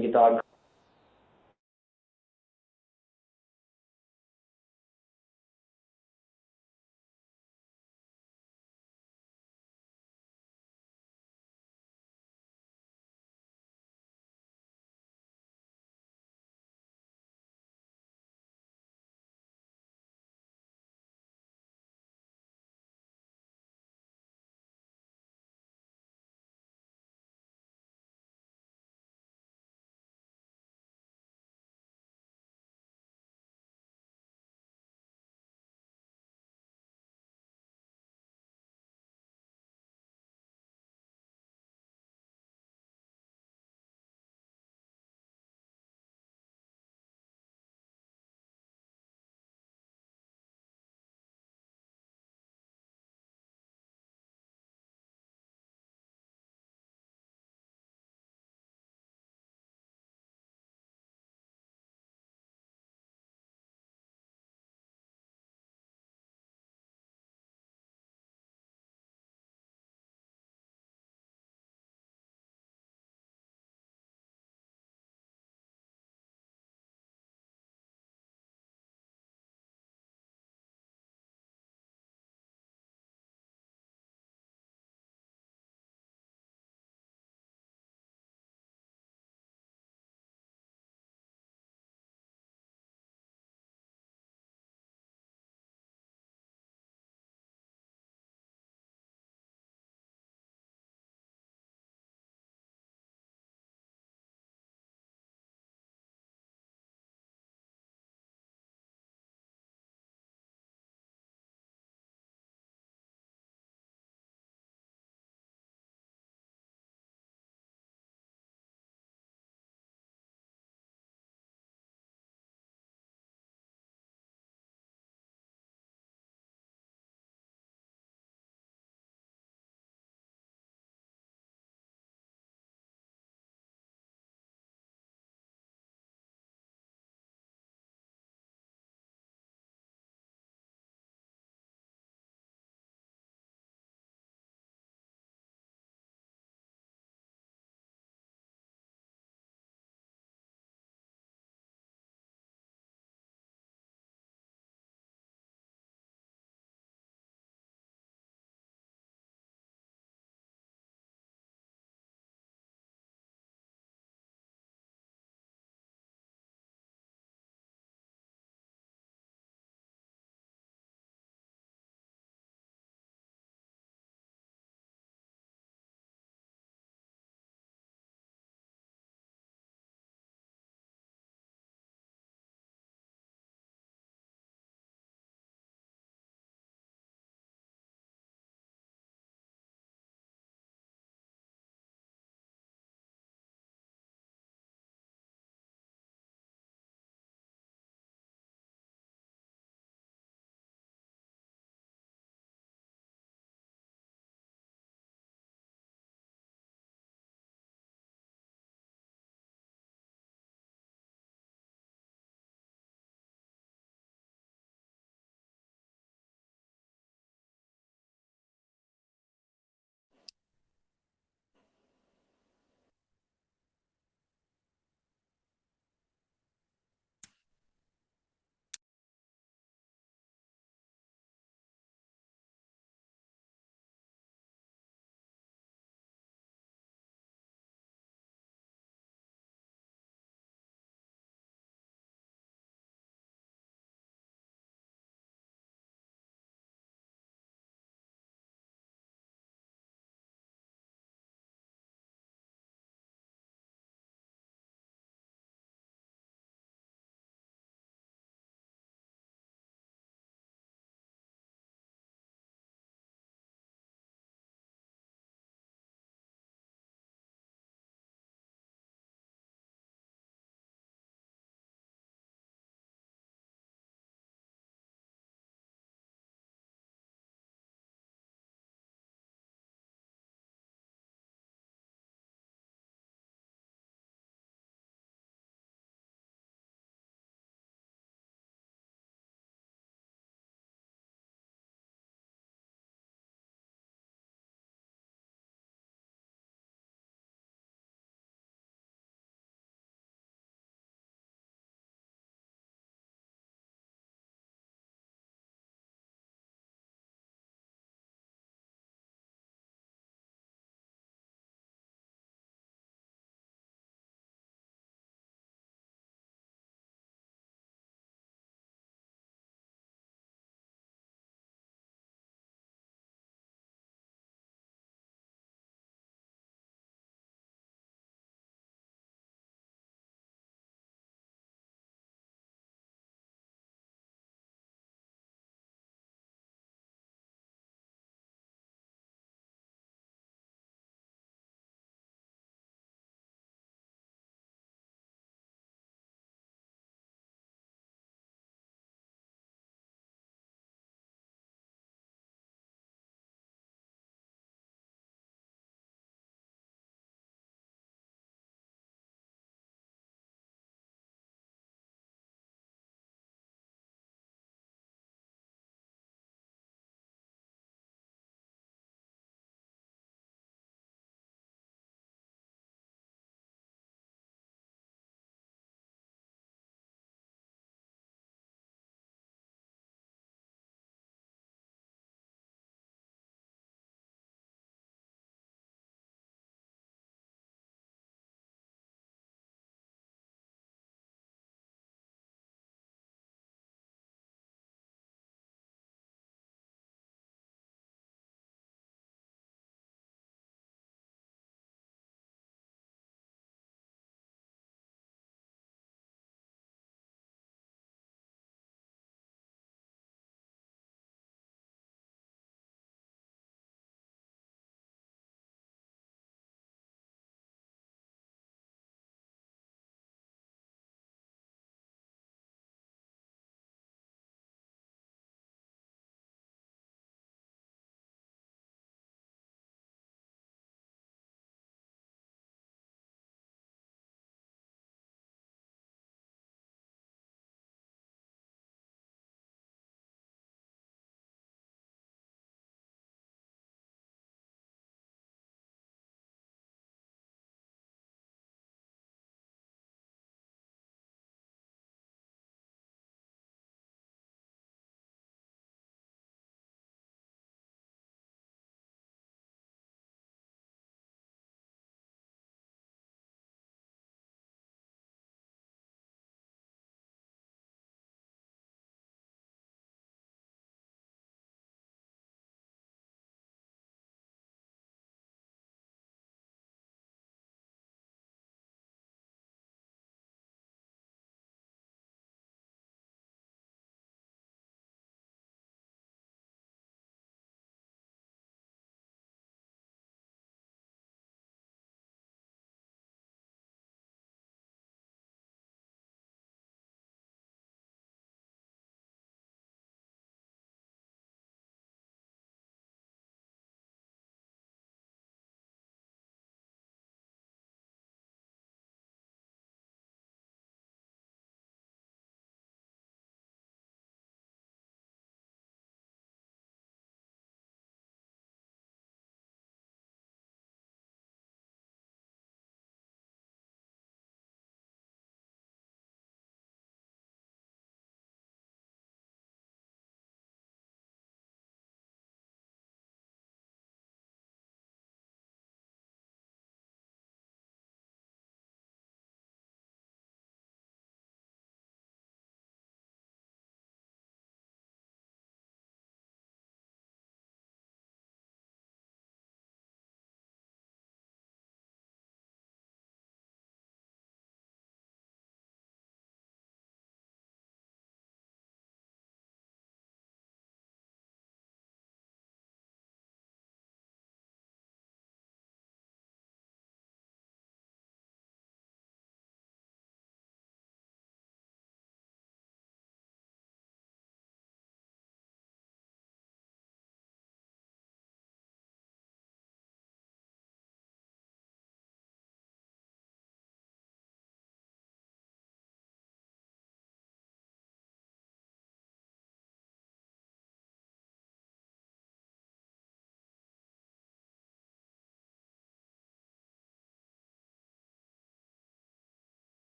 guitar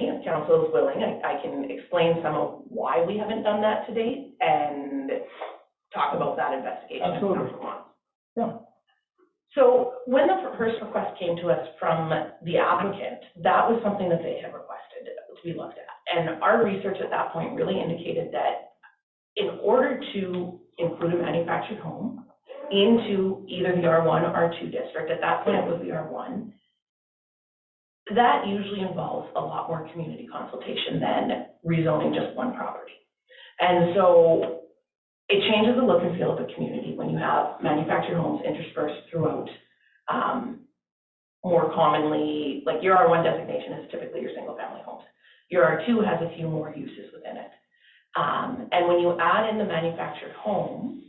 if council is willing, I can explain some of why we haven't done that to date and talk about that investigation. Absolutely. Yeah. So when the first request came to us from the applicant, that was something that they had requested to be looked at. And our research at that point really indicated that in order to include a manufactured home into either the R1 or R2 district, at that point it was the R1, that usually involves a lot more community consultation than rezoning just one property. And so it changes the look and feel of the community when you have manufactured homes interspersed throughout. More commonly, like your R1 designation is typically your single family homes. Your R2 has a few more uses within it. And when you add in the manufactured home,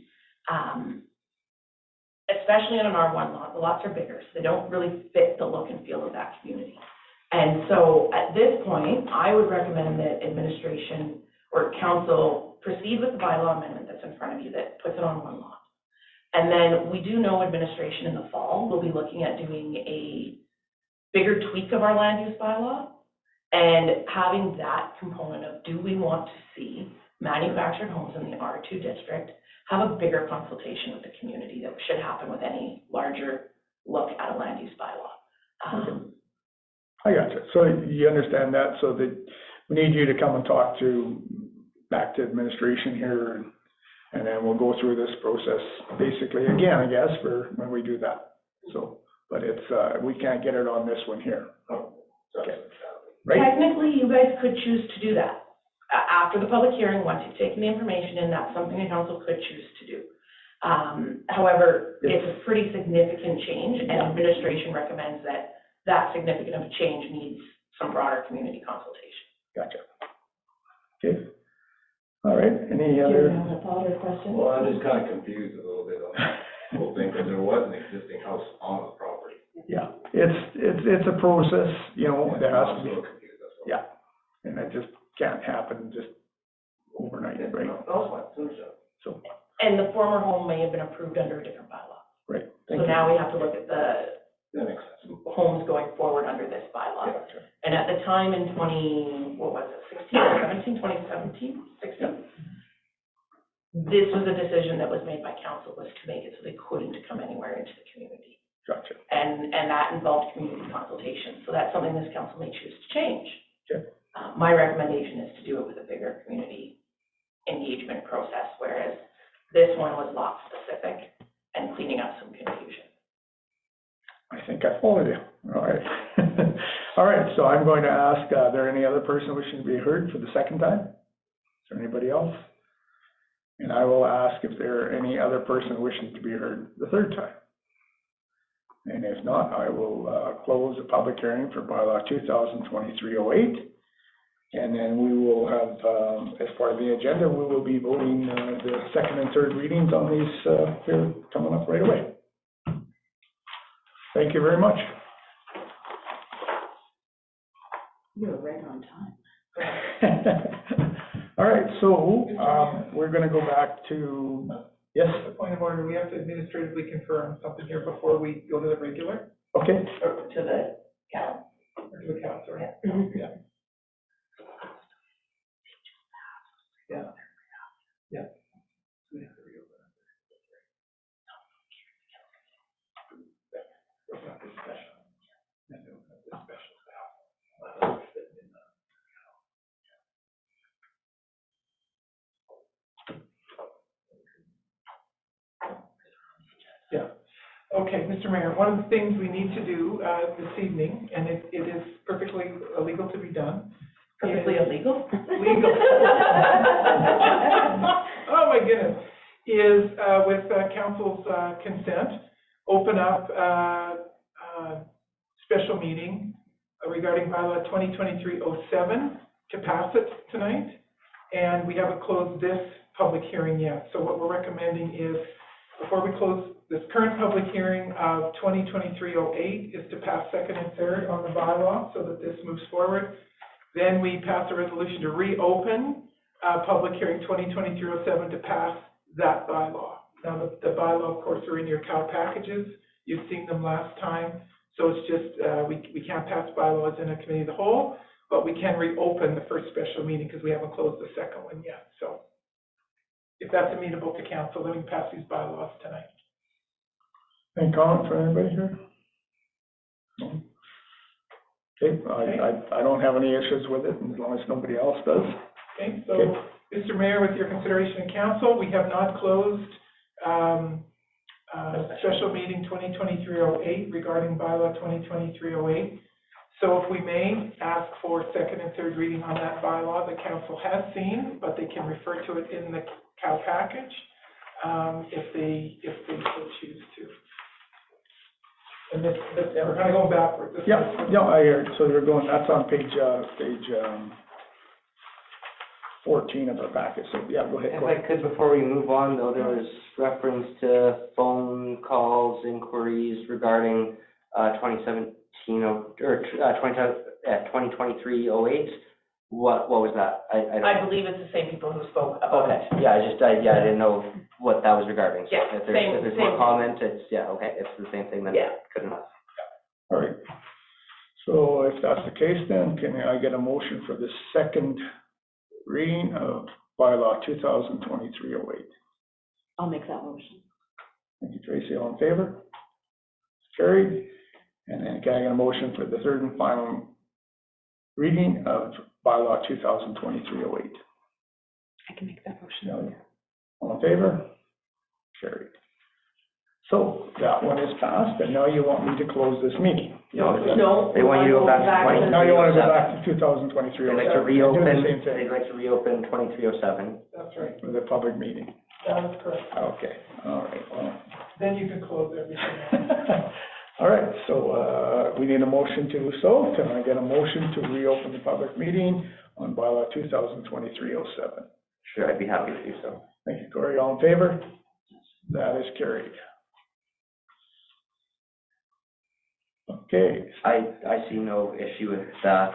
especially on an R1 lot, the lots are bigger, so they don't really fit the look and feel of that community. And so at this point, I would recommend that administration or council proceed with the bylaw amendment that's in front of you that puts it on one lot. And then we do know administration in the fall will be looking at doing a bigger tweak of our land use bylaw and having that component of, do we want to see manufactured homes in the R2 district have a bigger consultation with the community that should happen with any larger look at a land use bylaw. I gotcha. So you understand that, so that we need you to come and talk back to administration here, and then we'll go through this process basically again, I guess, for when we do that. So, but it's, we can't get it on this one here. Okay. Right? Technically, you guys could choose to do that. After the public hearing, once you've taken the information in, that's something the council could choose to do. However, it's a pretty significant change, and administration recommends that significant of a change needs some broader community consultation. Gotcha. Okay. All right. Any other? Do you have a thought or question? Well, I'm just kind of confused a little bit on the whole thing, because there was an existing house on the property. Yeah, it's a process, you know, there has to be. I'm so confused, that's all. Yeah, and that just can't happen just overnight, right? So. And the former home may have been approved under a different bylaw. Right. So now we have to look at the That makes sense. homes going forward under this bylaw. Yeah, sure. And at the time in 2017 or 16, this was a decision that was made by council, was to make it so they couldn't come anywhere into the community. Gotcha. And that involved community consultation. So that's something this council may choose to change. Sure. My recommendation is to do it with a bigger community engagement process, whereas this one was lot specific and cleaning up some confusion. I think I followed you. All right. All right, so I'm going to ask, are there any other person wishing to be heard for the second time? Is there anybody else? And I will ask if there are any other person wishing to be heard the third time. And if not, I will close the public hearing for bylaw 2023-08. And then we will have, as part of the agenda, we will be voting the second and third readings on these here coming up right away. Thank you very much. You're right on time. All right, so we're going to go back to, yes? A point of order, we have to administratively confirm something here before we go to the regular, Okay. Or to the count. or to the council, right? Yeah. Yeah. Yeah. We have to reopen Yeah. Okay, Mr. Mayor, one of the things we need to do this evening, and it is perfectly legal to be done. Perfectly illegal? Legal. Oh, my goodness. Is with council's consent, open up special meeting regarding bylaw 2023-07 to pass it tonight. And we haven't closed this public hearing yet. So what we're recommending is, before we close this current public hearing of 2023-08, is to pass second and third on the bylaw so that this moves forward. Then we pass a resolution to reopen public hearing 2023-07 to pass that bylaw. Now, the bylaw, of course, are in your CAL packages. You've seen them last time. So it's just, we can't pass bylaws in a committee of the whole, but we can reopen the first special meeting because we haven't closed the second one yet. So if that's amenable to council, then we can pass these bylaws tonight. Any comment from anybody here? No? Okay, I don't have any issues with it, as long as nobody else does. Okay, so, Okay. Mr. Mayor, with your consideration in council, we have not closed, special meeting 2023-08 regarding bylaw 2023-08. So if we may ask for second and third reading on that bylaw, the council has seen, but they can refer to it in the cow package, if they so choose to. And this, we're kind of going backwards. This Yeah, is- yeah, I hear it. So you're going, that's on page 14 of our packet, so yeah, go ahead. If I could, before we move on, though, there was reference to phone calls, inquiries regarding 2023-08. What was that? I I believe it's the same people who spoke about it. Okay, yeah, I didn't know what that was regarding. So Yeah, if same there's more thing. comment, it's, yeah, okay, it's the same thing, then Yeah. good enough. All right. So if that's the case, then can I get a motion for the second reading of bylaw 2023-08? I'll make that motion. Thank you, Tracy. All in favor? Carried. And then can I get a motion for the third and final reading of bylaw 2023-08? I can make that motion. No. All in favor? Carried. So that one is passed, and now you want me to close this meeting. No, They want you to go back to 20. Now you want to go back to 2023-08. They'd like to Do the reopen, same thing they'd like to reopen 2307. That's right. for the public meeting. That is correct. Okay, all right, well. Then you can close everything. All right, so, we need a motion to do so. Can I get a motion to reopen the public meeting on bylaw 2023-07? Sure, I'd be happy to do so. Thank you, Corey. All in favor? That is carried. Okay, I see no issue with that.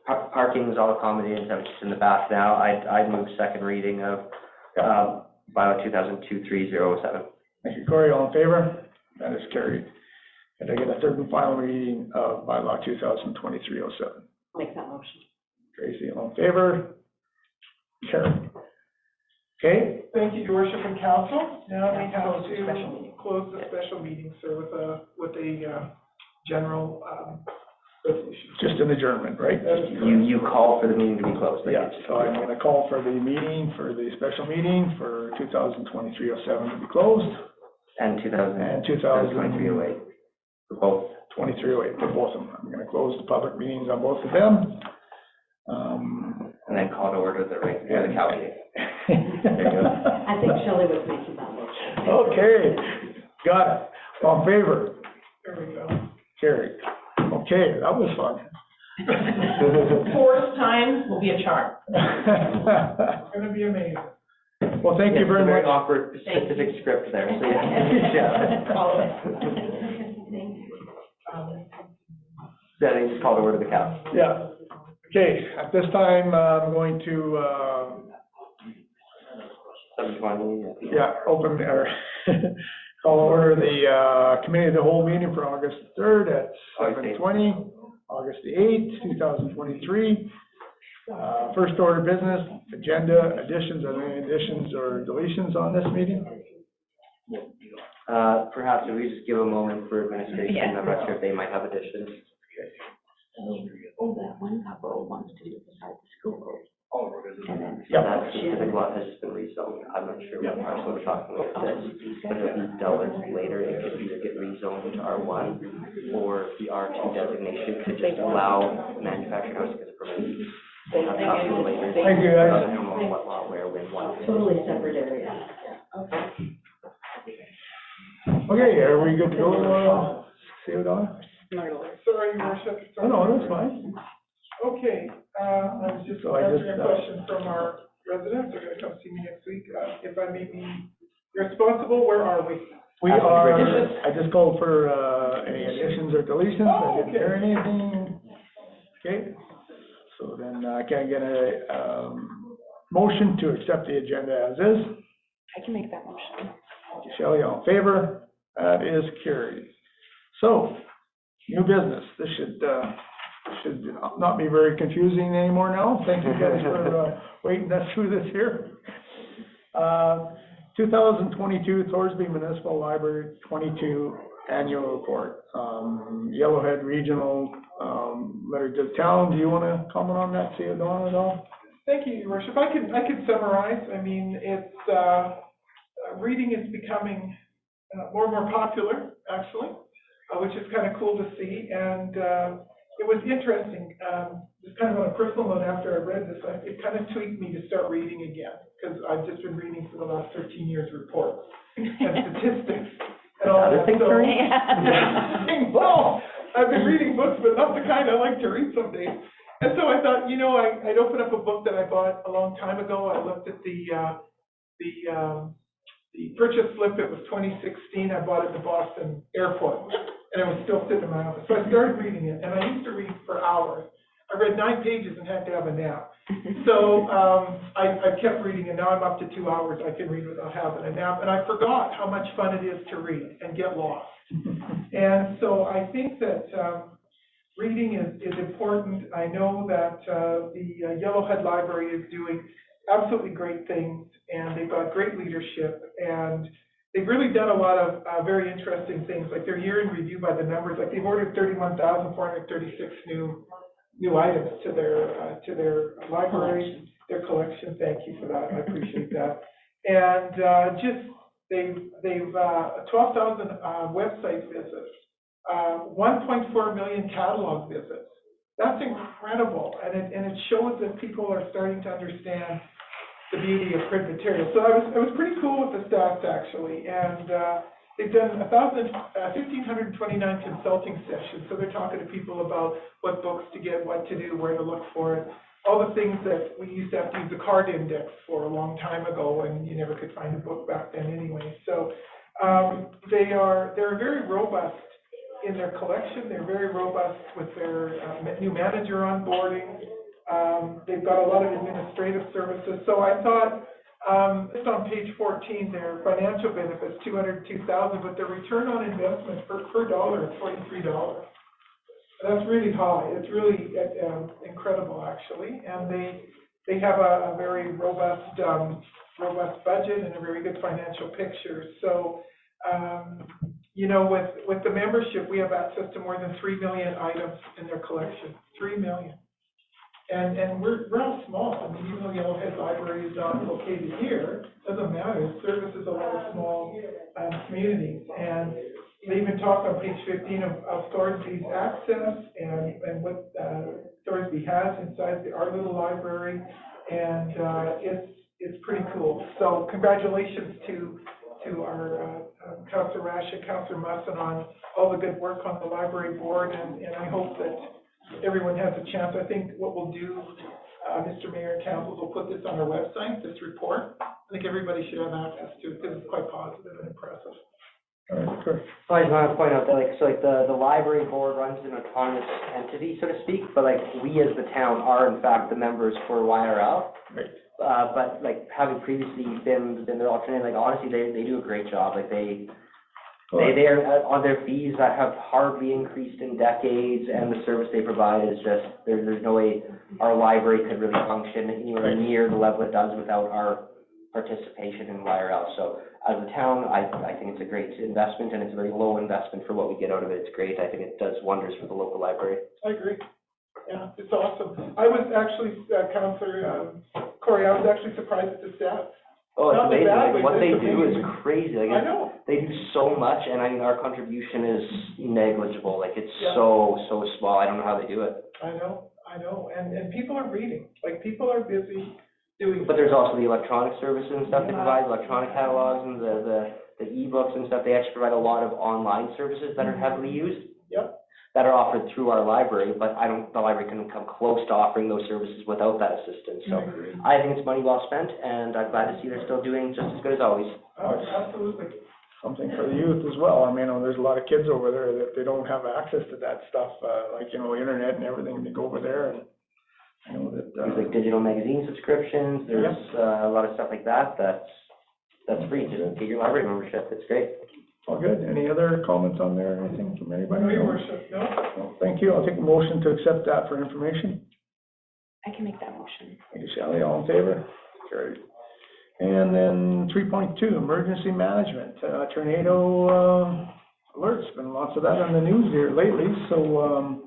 Parking is all accommodated, I'm just in the back now. I'd move second reading of bylaw 2023-07. thank you, Corey. All in favor? That is carried. Can I get a third and final reading of bylaw 2023-07? Make that motion. Tracy, all in favor? Carried. Okay, Thank you, your worship and council. Now we have Close the special to meeting. close the special meeting, sir, with a general resolution. just an adjournment, right? That is correct. You call for the meeting to be closed. like Yeah, it's- so I'm gonna call for the meeting, for the special meeting for 2023-07 to be closed, And 2023-08 for both. for both of them. I'm gonna close the public meetings on both of them. And then call to order the cow meeting. I think Shelley was making that motion. Okay, got it. All in favor? There we go. Carried. Okay, that was fun. Fourth time will be a charm. It's gonna be amazing. Well, thank you It's a very much. awkward specific script there, so yeah. All of it. Then I just call to order the cow. Yeah. Okay, at this time, I'm going to, 7:20. open, or call order the, committee of the whole meeting for August 3rd at 7:20, August the 8th, 2023. First order of business, agenda additions, are there any additions or deletions on this meeting? Perhaps if we just give a moment for administration, Yeah. I'm not sure if they might have additions. Oh, that one couple wants to do beside the school. And then. Yeah. That specific lot has just been rezoned. I'm not sure what parcel we're talking about this, but it'll be dealt with later. It could either get rezoned to R1 or the R2 designation could just allow manufacturing house to get permitted. That's possible later. Thank you, guys. I don't know what lot, where, when, what. Totally separate area. Okay. Okay, are we good to go, see you, Donna? Sorry, your worship. Oh, no, that's fine. Okay, I was just So I answering just, a question from our residents, they're gonna come see me next week. If I may be responsible, where are we? We are, I just called for, any additions or deletions, I didn't hear anything. Okay, so then, can I get a, motion to accept the agenda as is? I can make that motion. Shelley, all in favor? That is carried. So, new business, this should, should not be very confusing anymore now. Thank you guys for, waiting us through this here. 2022 Thorsby Municipal Library 22 Annual Report. Yellowhead Regional, letter to town. Do you want to comment on that, Donna, at all? Thank you, Your Worship. I could summarize. I mean, it's, reading is becoming more and more popular, actually, which is kind of cool to see. And it was interesting, just kind of on a personal note, after I read this, it kind of tweaked me to start reading again, because I've just been reading for the last 13 years reports and statistics and all that. So, well, I've been reading books, but not the kind I like to read some days. And so I thought, you know, I'd open up a book that I bought a long time ago. I looked at the purchase slip. It was 2016. I bought it at the Boston airport, and it was still sitting in my office. So I started reading it, and I used to read for hours. I read 9 pages and had to have a nap. So I kept reading, and now I'm up to 2 hours I can read without having a nap. And I forgot how much fun it is to read and get lost. And so I think that reading is important. I know that the Yellowhead Library is doing absolutely great things, and they've got great leadership, and they've really done a lot of very interesting things, like their year in review by the numbers. Like they've ordered 31,436 new items to their library, their collection. Thank you for that. I appreciate that. And they've 12,000 website visits, 1.4 million catalog visits. That's incredible, and it shows that people are starting to understand the beauty of print material. So I was pretty cool with the stats, actually, and they've done 1,529 consulting sessions. So they're talking to people about what books to get, what to do, where to look for it, all the things that we used to have to use the card index for a long time ago, and you never could find a book back then anyway. So they're very robust in their collection. They're very robust with their new manager onboarding. They've got a lot of administrative services. So I thought, just on page 14, their financial benefits, $202,000, but their return on investment per dollar is $43. That's really high. It's really incredible, actually. And they have a very robust budget and a very good financial picture. So, you know, with the membership, we have access to more than 3 million items in their collection. 3 million. And we're all small. I mean, even though Yellowhead Library is not located here, it doesn't matter. It services a lot of small communities. And they even talk on page 15 of Thorsby's access and what Thorsby has inside our little library. And it's pretty cool. So congratulations to our Councillor Rash and Councillor Musson on all the good work on the library board, and I hope that everyone has a chance. I think what we'll do, Mr. Mayor and Council, will put this on our website, this report. I think everybody should have access to it because it's quite positive and impressive. All right, sure. I just want to point out that the library board runs an autonomous entity, so to speak, but we as the town are in fact the members for YRL. Right. But having previously been the alternate, honestly, they do a great job. They are on their fees that have hardly increased in decades, and the service they provide is just there's no way our library could really function anywhere near the level it does without our participation in YRL. So as a town, I think it's a great investment, and it's a very low investment for what we get out of it. It's great. I think it does wonders for the local library. I agree. Yeah, it's awesome. I was actually, Councillor Corey, I was actually surprised at the stats. Oh, it's Not amazing. badly, What they do is amazing. crazy. I know. They do so much, and I mean, our contribution is negligible. It's Yeah. so small. I don't know how they do it. I know. And people are reading. People are busy doing. But there's also the electronic services and stuff they provide, electronic catalogs and the e-books and stuff. They actually provide a lot of online services that are heavily used. Yep. That are offered through our library, but the library couldn't come close to offering those services without that assistance. So I think it's money well spent, and I'm glad to see they're still doing just as good as always. Oh, absolutely. Something for the youth as well. I mean, there's a lot of kids over there that they don't have access to that stuff, internet and everything. They go over there, and I know that. There's digital magazine subscriptions. There's a lot of stuff like that. That's free. Just get your library membership. It's great. All good. Any other comments on there or anything from anybody? No, Your Worship, no? No, thank you. I'll take a motion to accept that for information. I can make that motion. Thank you, Shelley. All in favor? Carried. And then 3.2, emergency management, tornado, alerts. Been lots of that on the news here lately. So,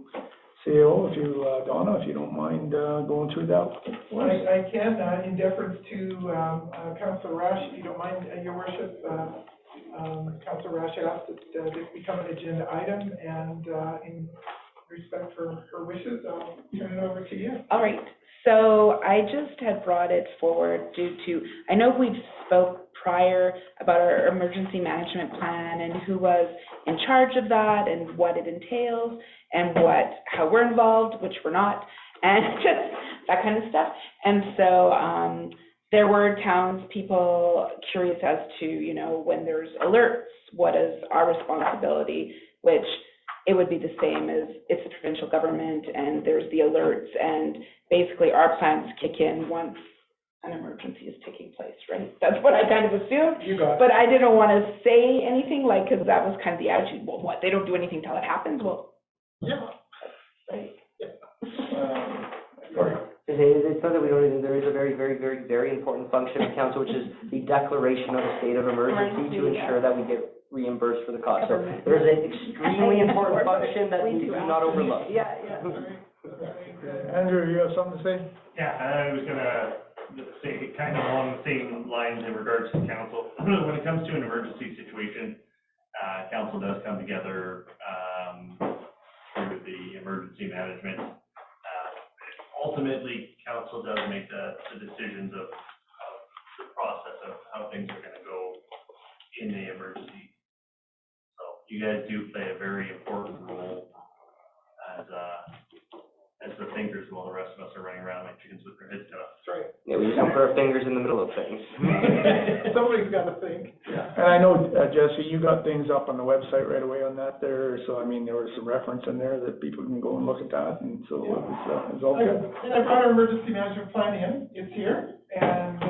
CAO, if you, Donna, if you don't mind, going through that. I can, in deference to, Councillor Rash, if you don't mind, Your Worship, Councillor Rash asked that this become an agenda item, and, in respect for her wishes, I'll turn it over to you. All right, so I just had brought it forward due to, I know we've spoke prior about our emergency management plan and who was in charge of that and what it entails and how we're involved, which we're not, and just that kind of stuff. And so there were townspeople curious as to, you know, when there's alerts, what is our responsibility, which it would be the same as it's the provincial government and there's the alerts, and basically our plans kick in once an emergency is taking place, right? That's what I kind of assumed. You got it. But I didn't want to say anything, like, because that was kind of the attitude. Well, what, they don't do anything till it happens? Well, Yeah. right. It's not that we don't, there is a very, very, very, very important function of council, which is the declaration of a state of emergency to ensure that we get reimbursed for the cost. So there's an extremely important function that we do not overlook. Yeah. Andrew, you have something to say? Yeah, I was gonna say kind of along the same lines in regards to council. When it comes to an emergency situation, council does come together, through the emergency management. Ultimately, council does make the decisions of the process of how things are gonna go in the emergency. So you guys do play a very important role as the thinkers, while the rest of us are running around like chickens with their heads cut off. That's right. Yeah, we just don't put our fingers in the middle of things. Somebody's got to think. And I know, Jesse, you got things up on the website right away on that there, so I mean, there was some reference in there that people can go and look at that, and so it was all good. And I brought our emergency management plan in, it's here, and,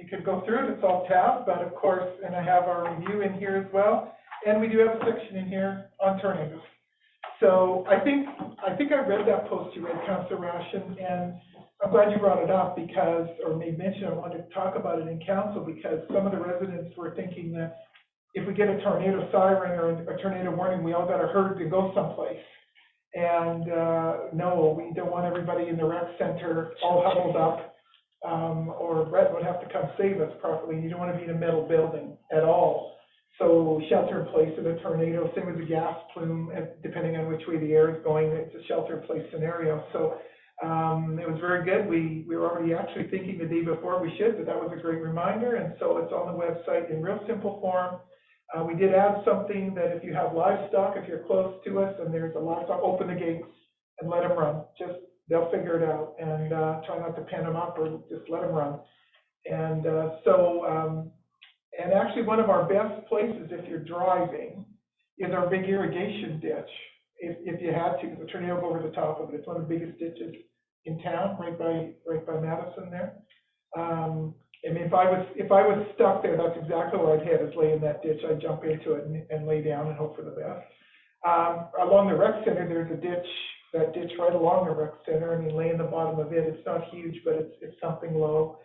you could go through it, it's all tabbed, but of course, and I have our review in here as well, and we do have a section in here on tornadoes. So I think I read that post you read, Councillor Ration, and I'm glad you brought it up because, or made mention, I wanted to talk about it in council because some of the residents were thinking that if we get a tornado siren or a tornado warning, we all got to herd to go someplace. And, no, we don't want everybody in the rec center all huddled up, or Brett would have to come save us properly. You don't want to be in a metal building at all. So shelter in place in a tornado, same as a gas plume, depending on which way the air is going, it's a shelter in place scenario. So it was very good. We were already actually thinking the day before we should, but that was a great reminder. And so it's on the website in real simple form. We did add something that if you have livestock, if you're close to us and there's a livestock, open the gates and let them run. Just, they'll figure it out, and try not to pen them up or just let them run. And and actually, one of our best places, if you're driving, is our big irrigation ditch. If you had to, because the tornado will go over the top of it. It's one of the biggest ditches in town, right by Madison there. I mean, if I was stuck there, that's exactly where I'd head, is lay in that ditch. I'd jump into it and lay down and hope for the best. Along the rec center, there's a ditch. That ditch right along the rec center. I mean, lay in the bottom of it. It's not huge, but it's something low.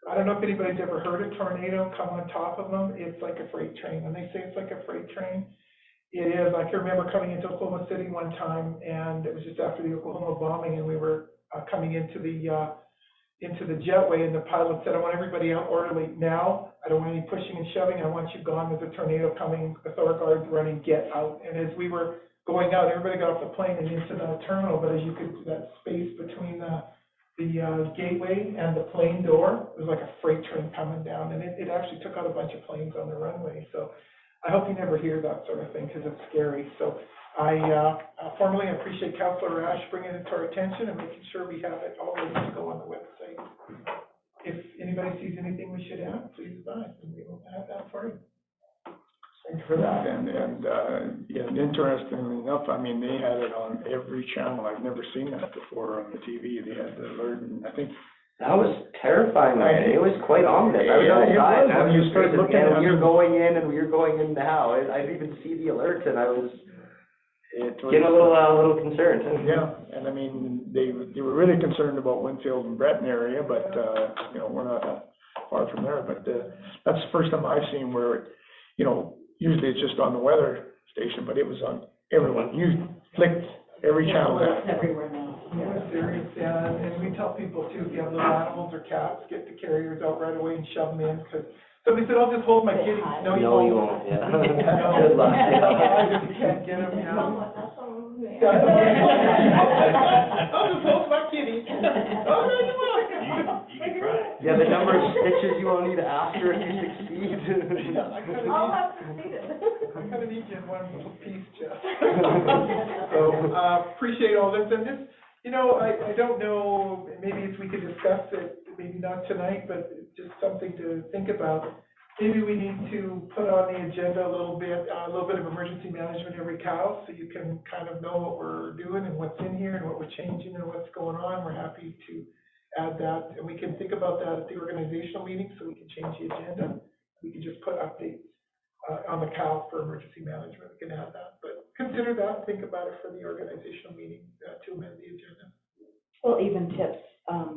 I don't know if anybody's ever heard a tornado come on top of them. It's like a freight train. When they say it's like a freight train, it is. I can remember coming into Oklahoma City one time, and it was just after the Oklahoma bombing, and we were coming into the jetway, and the pilot said, "I want everybody out orderly now. I don't want any pushing and shoving. I want you gone. There's a tornado coming. The Thor guards running. Get out." And as we were going out, everybody got off the plane and into the terminal, but as you could, that space between the gateway and the plane door, it was like a freight train coming down, and it actually took out a bunch of planes on the runway. So I hope you never hear that sort of thing, because it's scary. So I formally appreciate Councillor Rash bringing it to our attention and making sure we have it all ready to go on the website. If anybody sees anything we should add, please advise, and we will have that for you. Thanks for that, and interestingly enough, I mean, they had it on every channel. I've never seen that before on the TV. They had the alert, and I think That was terrifying, man. It was quite ominous. I was outside, and I was when you start looking at, And we were going in and we were going in now, and I didn't even see the alert and I was getting a little concerned. yeah, and I mean, they were really concerned about Winfield and Breton area, but, you know, we're not that far from there, but, that's the first time I've seen where, you know, usually it's just on the weather station, but it was on everyone. You clicked every channel. It's everywhere now. We're serious, yeah, and we tell people too, if you have little animals or cats, get the carriers out right away and shove them in, because somebody said, I'll just hold my kitty. No, you No, you won't. won't, yeah. No. Good luck. You can't get them, yeah. I'll just hold my kitty. Oh, no, you won't. You can try. Yeah, the number of stitches you will need after if you succeed. I kinda need you in one little piece, Jeff. So, appreciate all this, and this, you know, I don't know, maybe if we could discuss it, maybe not tonight, but just something to think about. Maybe we need to put on the agenda a little bit of emergency management every cow, so you can kind of know what we're doing and what's in here and what we're changing and what's going on. We're happy to add that, and we can think about that at the organizational meeting, so we can change the agenda. We can just put updates on the cow for emergency management, we can add that, but consider that, think about it for the organizational meeting to amend the agenda. Well, even tips,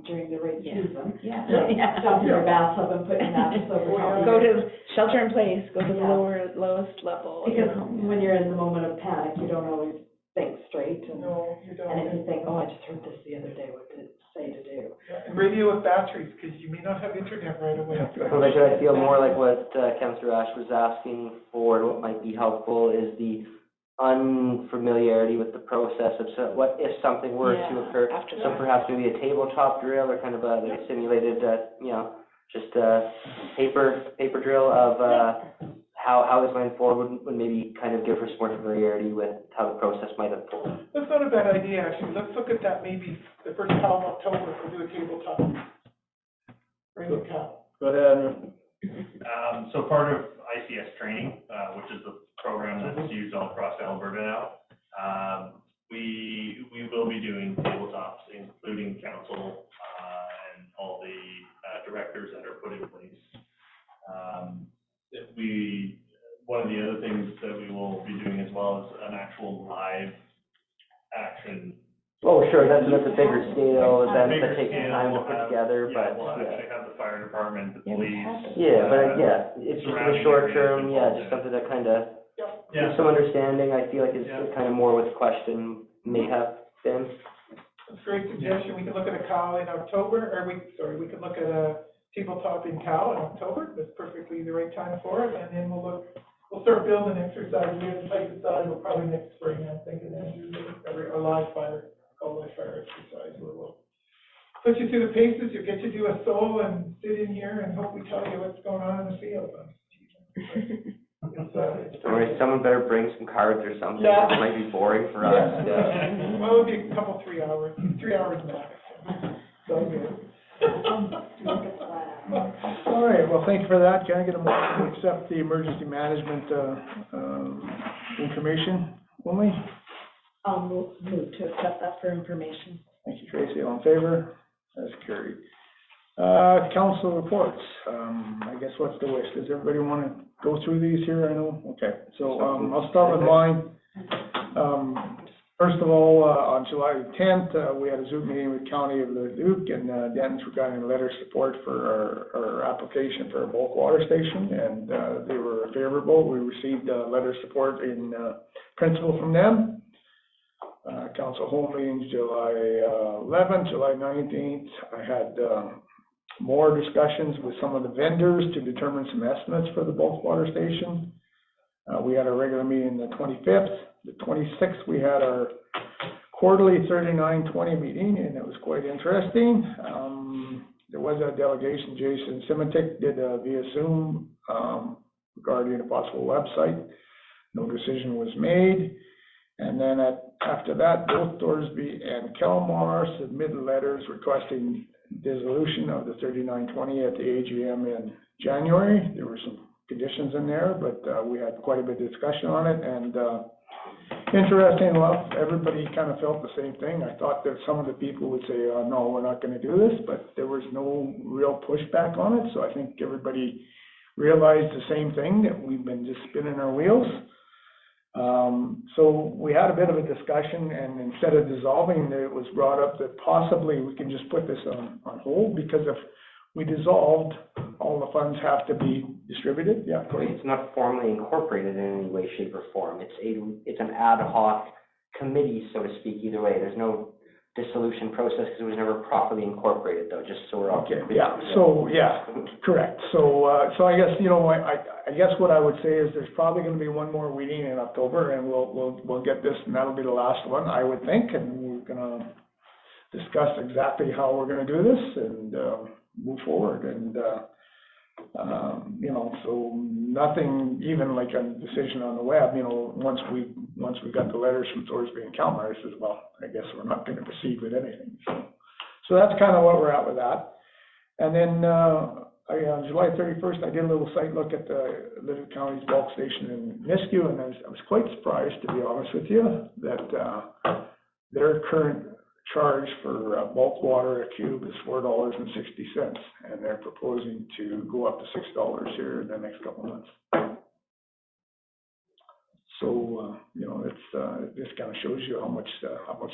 during the rain Yeah. season. Yeah. Jump in your bathtub and put your mattress over top. Go to shelter in place, go to the Yeah. lowest level. Because when you're in the moment of panic, you don't always think straight, and No, you don't. if you think, oh, I just heard this the other day, what did it say to do? And radio with batteries, because you may not have internet right away. So like, I feel more like what Councillor Ash was asking for, and what might be helpful is the unfamiliarity with the process of what if something were to Yeah, occur. after So that. perhaps maybe a tabletop drill or kind of a like a simulated, you know, just a paper drill of how it's going forward would maybe kind of give her some more familiarity with how the process might unfold. That's not a bad idea, actually. Let's look at that maybe the first cow of October, we'll do a tabletop. Radio cow. Go ahead. So part of ICS training, which is the program that's used all across Alberta now, we will be doing tabletops, including council, and all the directors that are put in place. One of the other things that we will be doing as well is an actual live action. Oh, sure, that's a bigger scale event Bigger that takes scale, time to we'll put have- together, yeah, but we'll yeah. actually have the fire department, the Yeah, we police. have this. Yeah, but it's just in the surrounding short areas term, yeah, involved just in it. something that kind of Yeah. gives some understanding, I feel like is Yeah. kind of more what the question may have been. That's a great suggestion. We can look at a cow in October, or we could look at a tabletop in cow in October. That's perfectly the right time for it, and then we'll start building exercises. We haven't type aside, we'll probably next spring, I'm thinking, then do a live fire, call live fire exercise, where we'll put you through the paces, you'll get you to do a solo and sit in here and hope we tell you what's going on in the field. It's, Or someone better bring some cards or something, Yeah. it might be boring for us, yeah. Well, it'll be a couple, 3 hours, 3 hours max. So good. All right, well, thank you for that. Can I get a motion to accept the emergency management, information only? I'll move to accept that for information. Thank you, Tracy. All in favor? That's carried. Council reports. I guess what's the wish? Does everybody want to go through these here? I know. Okay, so, I'll start with mine. First of all, on July 10th, we had a Zoom meeting with County of Leduc and Denton's regarding a letter of support for our application for a bulk water station, and they were favorable. We received a letter of support in principle from them. Council home meetings July 11th, July 19th. I had more discussions with some of the vendors to determine some estimates for the bulk water station. We had a regular meeting the 25th. The 26th, we had our quarterly 3920 meeting, and it was quite interesting. There was a delegation, Jason Simitic did via Zoom regarding a possible website. No decision was made. And then after that, both Thorsby and Kelmar submitted letters requesting dissolution of the 3920 at the AGM in January. There were some conditions in there, but we had quite a bit of discussion on it, and interesting enough, everybody kind of felt the same thing. I thought that some of the people would say, no, we're not going to do this, but there was no real pushback on it, so I think everybody realized the same thing, that we've been just spinning our wheels. So we had a bit of a discussion, and instead of dissolving, it was brought up that possibly we can just put this on hold, because if we dissolved, all the funds have to be distributed. Yeah, Corey? It's not formally incorporated in any way, shape, or form. It's an ad hoc committee, so to speak, either way. There's no dissolution process, because it was never properly incorporated, though, just so we're all Okay, clear. yeah, so, yeah, correct. So, so I guess, you know, I guess what I would say is there's probably gonna be one more meeting in October, and we'll get this, and that'll be the last one, I would think, and we're gonna discuss exactly how we're gonna do this and, move forward, and, you know, so nothing, even like a decision on the web, you know, once we got the letters from Thorsby and Kalmar, I says, well, I guess we're not gonna proceed with anything, so that's kind of what we're at with that. And then, on July 31st, I did a little site look at the Little County's bulk station in Nisku, and I was quite surprised, to be honest with you, that, their current charge for bulk water a cube is $4.60, and they're proposing to go up to $6 here in the next couple of months. So, you know, it just kind of shows you how much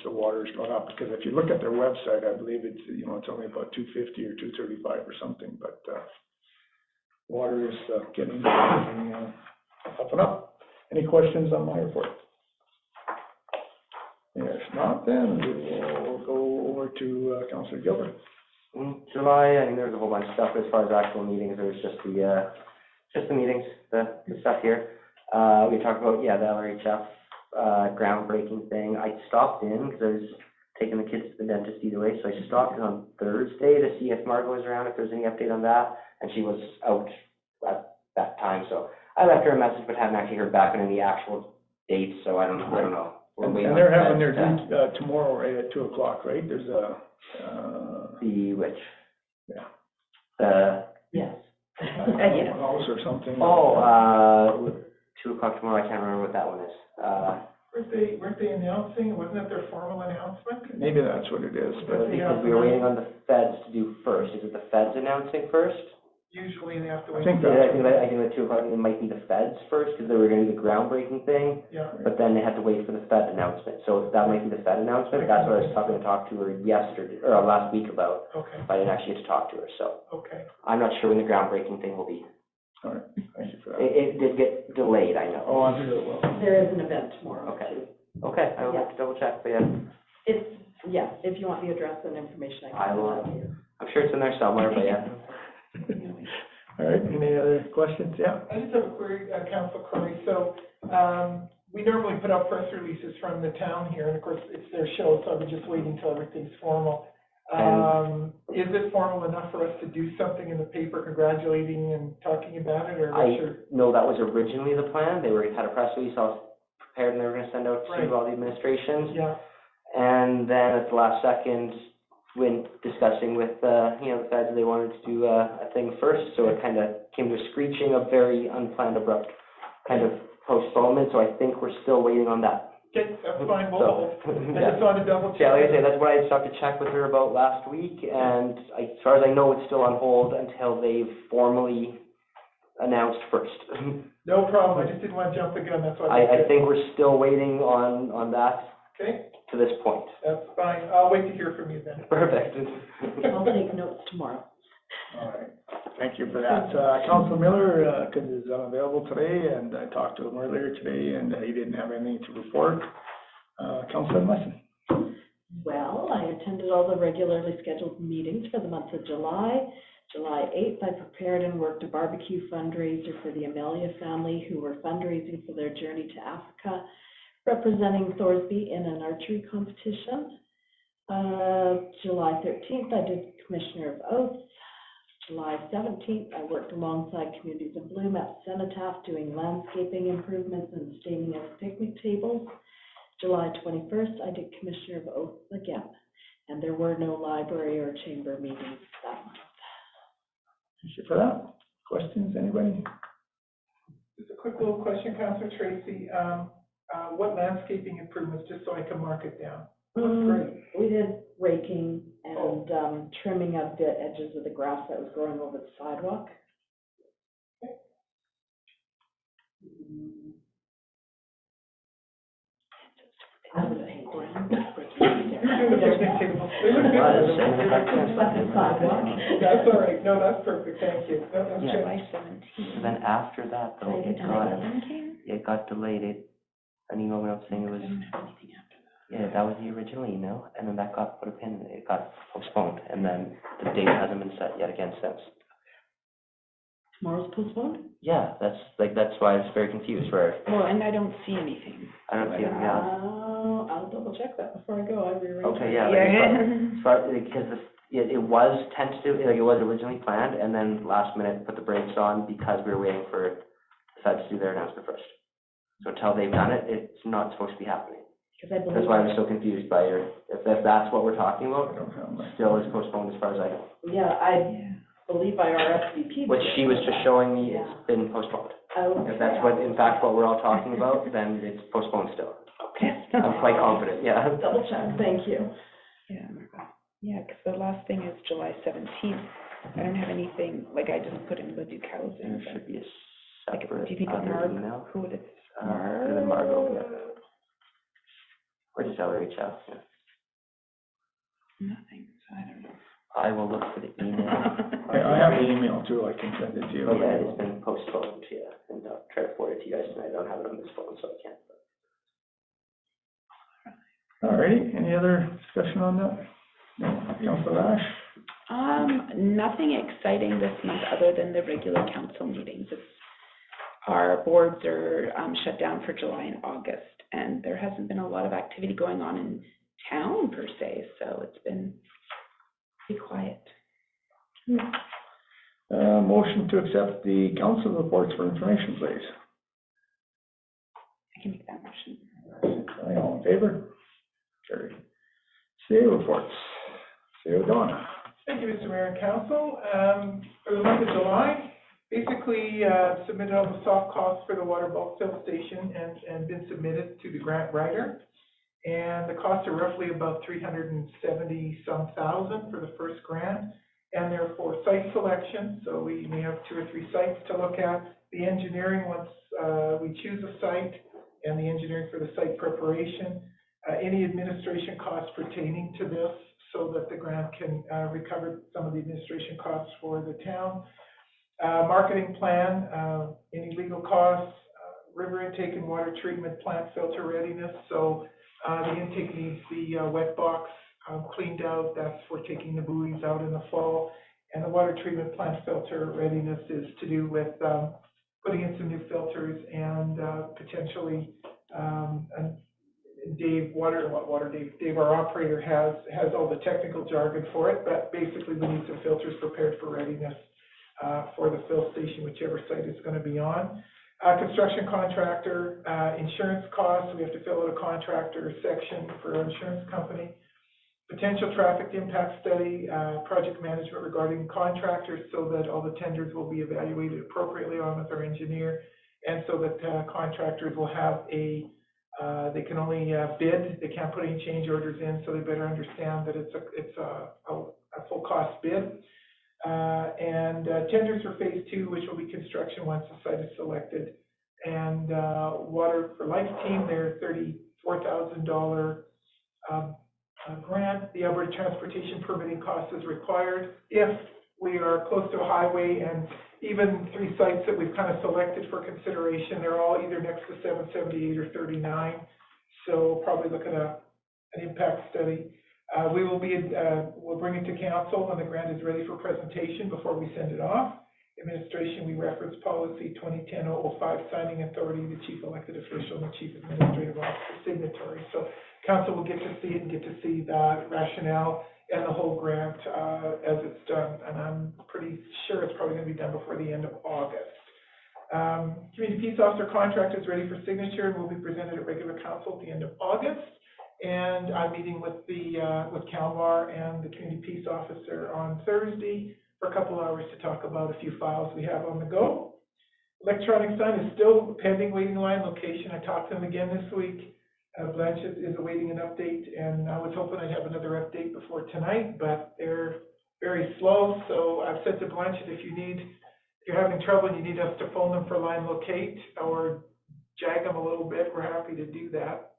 the water has gone up, because if you look at their website, I believe it's, you know, it's only about $2.50 or $2.35 or something, but, water is, getting up and up. Any questions on my report? If not, then we will go over to, Councillor Gilbert. In July, I mean, there was a whole bunch of stuff as far as actual meetings. There was just the meetings, the stuff here. We talked about, the LRHF, groundbreaking thing. I stopped in because I was taking the kids to the dentist either way, so I stopped in on Thursday to see if Margot was around, if there was any update on that, and she was out at that time, so I left her a message, but haven't actually heard back on any actual dates, so I don't know. And they're having their due, tomorrow, right, at 2:00, right? There's a, The which? Yeah. Yes. House or something. 2:00 tomorrow, I can't remember what that one is. Weren't they announcing, wasn't it their formal announcement? Maybe that's what it is, but. Because we were waiting on the feds to do first. Is it the feds announcing first? Usually they have to wait. I think I think at 2:00, it might be the feds first, because they were gonna do the groundbreaking thing, Yeah. but then they had to wait for the Fed announcement. So that might be the Fed announcement. That's what I was talking to her yesterday, or last week about, Okay, but I didn't actually get to talk to her, so okay. I'm not sure when the groundbreaking thing will be. All right, thank you for that. It did get delayed, I know. Oh, I'm sure it will. There is an event tomorrow. Okay. too. Okay, I will have to double check, but yeah, It's, yeah, if you want the address and information, I I can will. send that to you. I'm sure it's in there somewhere, but yeah. All right, any other questions? Yeah. I just have a query, Council Corey. So, we normally put out press releases from the town here, and of course, it's their show, so I'm just waiting until everything's formal. Is it formal enough for us to do something in the paper congratulating and talking about it, or what's your? No, that was originally the plan. They had a press release all prepared, and they were gonna send out Right. to all the administrations. Yeah, And then at the last second, when discussing with, the feds, they wanted to do a thing first, so it kind of came to a screeching, a very unplanned, abrupt kind of postponement, so I think we're still waiting on that. okay, that's fine, we'll So, hold. I just wanted to double check. Yeah, like I say, that's what I started to check with her about last week, and as far as I know, it's still on hold until they've formally announced first. No problem, I just didn't want to jump the gun, that's why. I think we're still waiting on that Okay, to this point. that's fine, I'll wait to hear from you then. Perfect. I'll take notes tomorrow. All right, thank you for that. Council Miller, because he's unavailable today, and I talked to him earlier today, and he didn't have anything to report. Councilor Musson. Well, I attended all the regularly scheduled meetings for the month of July. July 8th, I prepared and worked a barbecue fundraiser for the Amelia family who were fundraising for their journey to Africa, representing Thorsby in an archery competition. July 13th, I did Commissioner of Oaths. July 17th, I worked alongside Communities of Bloom at Cenotaph doing landscaping improvements and staining of picnic tables. July 21st, I did Commissioner of Oaths again, and there were no library or chamber meetings that month. Thank you for that. Questions, anybody? Just a quick little question, Councilor Tracy, what landscaping improvements, just so I can mark it down? Great. We did raking and trimming of the edges of the grass that was growing over the sidewalk. I was a grand. You're doing the picnic table. They look good. That's all right. No, that's perfect. Thank you. That's good. July 17th. So then after that, though, Eleven came? it got delayed. An email went out saying it was, I don't have anything after that. yeah, that was the original email, and then that got put a pin, it got postponed, and then the date hasn't been set yet again since. Tomorrow's postponed? Yeah, that's why I was very confused, where Well, and I don't see anything. I don't see it, yeah. I'll double check that before I go. I rearranged. Okay, yeah, because it was tentative, like it was originally planned, and then last minute put the brakes on because we were waiting for the feds to do their announcement first. So until they've done it, it's not supposed to be happening. Because I believe. That's why I was so confused by if that's what we're talking I about, don't have my. still is postponed as far as I know. Yeah, I believe by our FCP. Which she was just showing me it's been postponed. Okay. If that's what, in fact, what we're all talking about, then it's postponed still. Okay. I'm quite confident, yeah. Double check, thank you. Yeah, because the last thing is July 17th. I don't have anything, like I just put in the Duke housing. There should be a Like, separate do you think of other Mark, email. who would it, Could have been Margot, yeah. Or just have her reach out, yeah. Nothing, so I don't know. I will look for the email. I have the email too, I can send it to you. Oh, yeah, it's been postponed, yeah, and I'll try to forward it to you guys tonight. I don't have it on this phone, so I can't. All righty, any other discussion on that? No, Councilor Ash? Nothing exciting this month other than the regular council meetings. Our boards are shut down for July and August, and there hasn't been a lot of activity going on in town per se, so it's been pretty quiet. Motion to accept the council reports for information, please. I can make that motion. Aye, all in favor? Carried. CA reports. CA O'Donnell. Thank you, Mr. Mayor and Council. For the month of July, basically submitted all the soft costs for the water bulk fill station and been submitted to the grant writer. And the costs are roughly about $370,000 for the first grant. And they're for site selection, so we may have 2 or 3 sites to look at. The engineering, once we choose a site, and the engineering for the site preparation. Any administration costs pertaining to this, so that the grant can recover some of the administration costs for the town. Marketing plan, any legal costs, river intake and water treatment plant filter readiness. So the intake needs the wet box cleaned out. That's for taking the buoys out in the fall. And the water treatment plant filter readiness is to do with putting in some new filters and potentially Dave, our operator, has all the technical jargon for it, but basically we need some filters prepared for readiness for the fill station, whichever site it's going to be on. Construction contractor, insurance costs, we have to fill out a contractor section for our insurance company. Potential traffic impact study, project management regarding contractors, so that all the tenders will be evaluated appropriately on with our engineer, and so that contractors will have they can only bid, they can't put any change orders in, so they better understand that it's a full cost bid. And tenders for phase 2, which will be construction once the site is selected. And Water for Life team, their $34,000 grant. The Alberta Transportation Permitting cost is required if we are close to a highway, and even 3 sites that we've kind of selected for consideration, they're all either next to 778 or 39. So probably look at an impact study. We'll bring it to council when the grant is ready for presentation before we send it off. Administration, we reference policy 2010-005, signing authority, the chief elected official and the chief administrative officer signatory. So council will get to see it and get to see the rationale and the whole grant as it's done. And I'm pretty sure it's probably going to be done before the end of August. Community Peace Officer contract is ready for signature and will be presented at regular council at the end of August. And I'm meeting with with Calmar and the Community Peace Officer on Thursday for a couple hours to talk about a few files we have on the go. Electronic sign is still pending waiting line location. I talked to them again this week. Blanche is awaiting an update, and I was hoping I'd have another update before tonight, but they're very slow. So I've said to Blanche, if you're having trouble and you need us to phone them for line locate or jag them a little bit, we're happy to do that.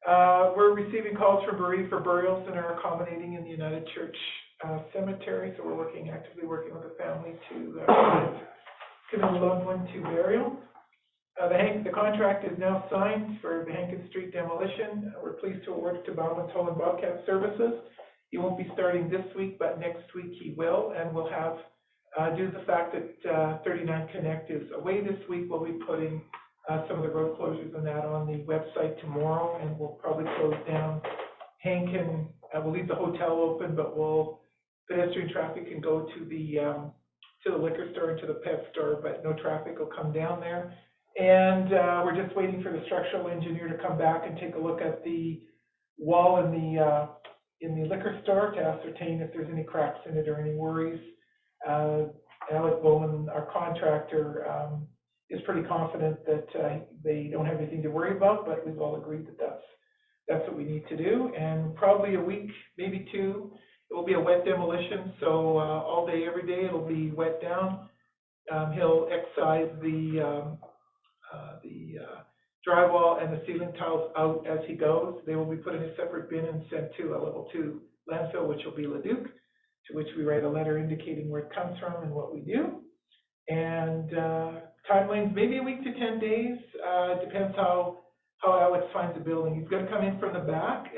We're receiving calls from bereaved for burials and are accommodating in the United Church Cemetery, so we're actively working with the family to commit a loved one to burial. The contract is now signed for the Hankin Street demolition. We're pleased to award it to Bowman Toll and Bobcat Services. He won't be starting this week, but next week he will, and we'll have, due to the fact that 39 Connect is away this week, we'll be putting some of the road closures and that on the website tomorrow, and we'll probably close down Hankin. We'll leave the hotel open, but pedestrian traffic can go to the liquor store and to the pet store, but no traffic will come down there. And we're just waiting for the structural engineer to come back and take a look at the wall in the liquor store to ascertain if there's any cracks in it or any worries. Alec Bowman, our contractor, is pretty confident that they don't have anything to worry about, but we've all agreed that that's what we need to do. And probably a week, maybe two, it will be a wet demolition, so all day, every day, it'll be wet down. He'll excise the drywall and the ceiling tiles out as he goes. They will be put in a separate bin and sent to a level 2 landfill, which will be Leduc, to which we write a letter indicating where it comes from and what we do. And timelines, maybe a week to 10 days, depends how Alex finds a building. He's gonna come in from the back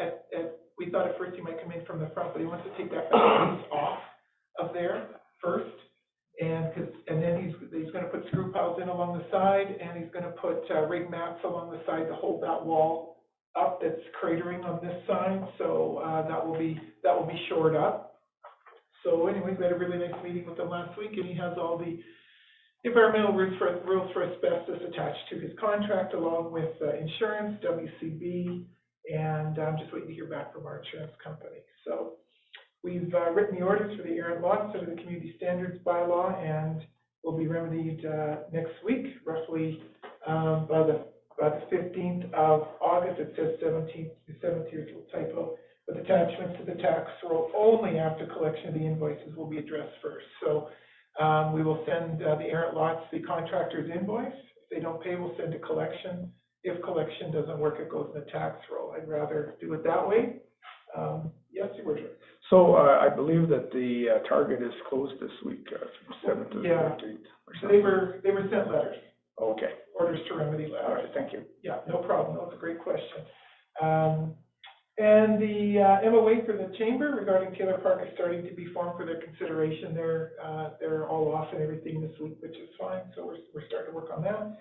we thought at first he might come in from the front, but he wants to take that piece off of there first. And then he's gonna put screw piles in along the side, and he's gonna put rig mats along the side to hold that wall up that's cratering on this side. So that will be shored up. So anyways, we had a really nice meeting with him last week, and he has all the environmental rules for asbestos attached to his contract, along with insurance, WCB, and I'm just waiting to hear back from our insurance company. So we've written the orders for the errant lots under the community standards bylaw, and will be remedied next week, roughly by the 15th of August. It says 17th, here's a little typo, but attachments to the tax roll only after collection of the invoices will be addressed first. So we will send the errant lots the contractor's invoice. If they don't pay, we'll send a collection. If collection doesn't work, it goes in the tax roll. I'd rather do it that way. Yes, Your Worship. So I believe that the target is closed this week, from 7th to the 15th. So they were sent letters. Okay. Orders to remedy letters. All right, thank you. Yeah, no problem. That's a great question. And the MOA for the chamber regarding Taylor Park is starting to be formed for their consideration. They're all off and everything this week, which is fine. So we're starting to work on that.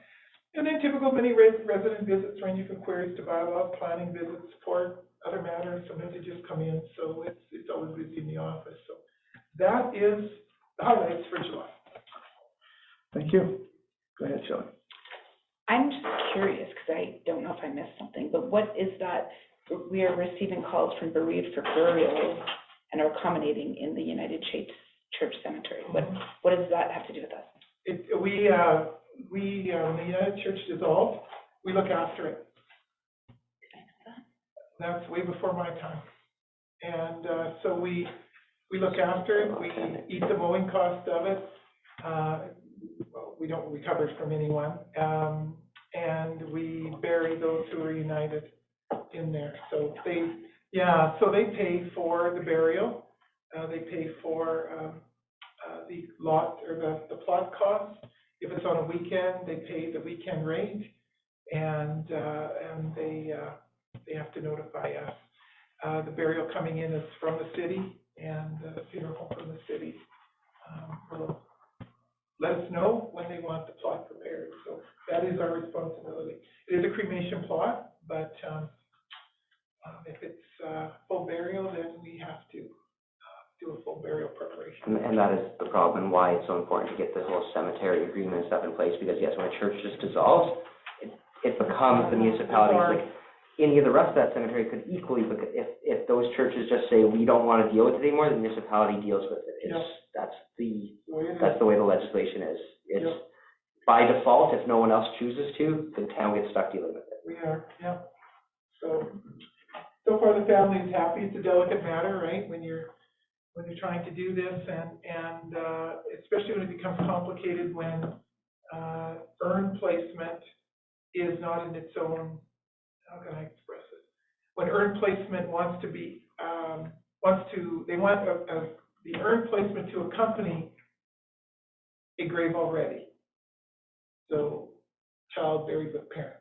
And then typical mini resident visits ranging from queries to bylaws, planning visits, support, other matters. Sometimes they just come in, so it's always busy in the office. So that is the highlights for July. Thank you. Go ahead, Shelley. I'm just curious, because I don't know if I missed something, but what is that? We are receiving calls from bereaved for burials and are accommodating in the United Church Cemetery. What does that have to do with us? When the United Church dissolved, we look after it. That's way before my time. And so we look after it, we eat the mowing cost of it. We don't recover it from anyone. And we bury those who are united in there. So they pay for the burial. They pay for the lot or the plot cost. If it's on a weekend, they pay the weekend rate, and they have to notify us. The burial coming in is from the city, and the funeral home from the city will let us know when they want the plot prepared. So that is our responsibility. It is a cremation plot, but if it's full burial, then we have to do a full burial preparation. And that is the problem, and why it's so important to get the whole cemetery agreement stuff in place, because yes, when a church just dissolves, it becomes the municipality. Like any of the rest of that cemetery could equally, because if those churches just say, we don't want to deal with it anymore, the municipality deals with it. That's the way the legislation is. It's by default, if no one else chooses to, the town gets stuck dealing with it. We are, yeah. So far the family is happy. It's a delicate matter, right? When you're trying to do this, and especially when it becomes complicated when urn placement is not in its own, how can I express it? when earned placement wants to be, they want the earned placement to accompany a grave already. So, child buried with parent.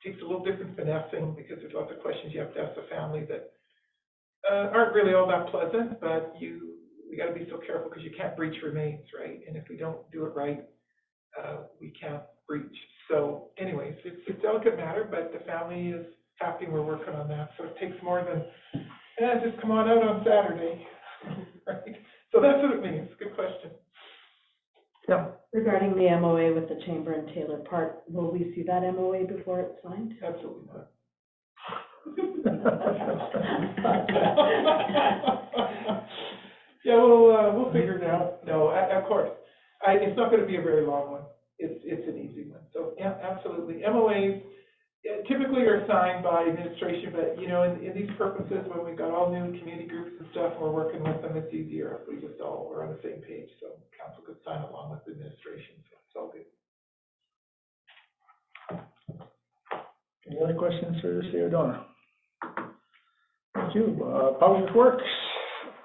Takes a little different finessing, because there's lots of questions you have to ask the family that aren't really all that pleasant, but we gotta be so careful, because you can't breach remains, right? And if we don't do it right, we can't breach. So anyways, it's a delicate matter, but the family is happy we're working on that. So it takes more than, just come on out on Saturday, right? So that's what it means. Good question. Yeah. Regarding the MOA with the Chamber and Taylor Park, will we see that MOA before it's signed? Absolutely not. Yeah, we'll figure it out. No, of course. It's not gonna be a very long one. It's an easy one. So, yeah, absolutely. MOAs typically are signed by administration, but, you know, in these purposes, when we've got all new community groups and stuff, we're working with them, it's easier if we just all are on the same page. So council could sign along with the administration, so it's all good. Any other questions for City O'Donnell? Thank you. Public Works,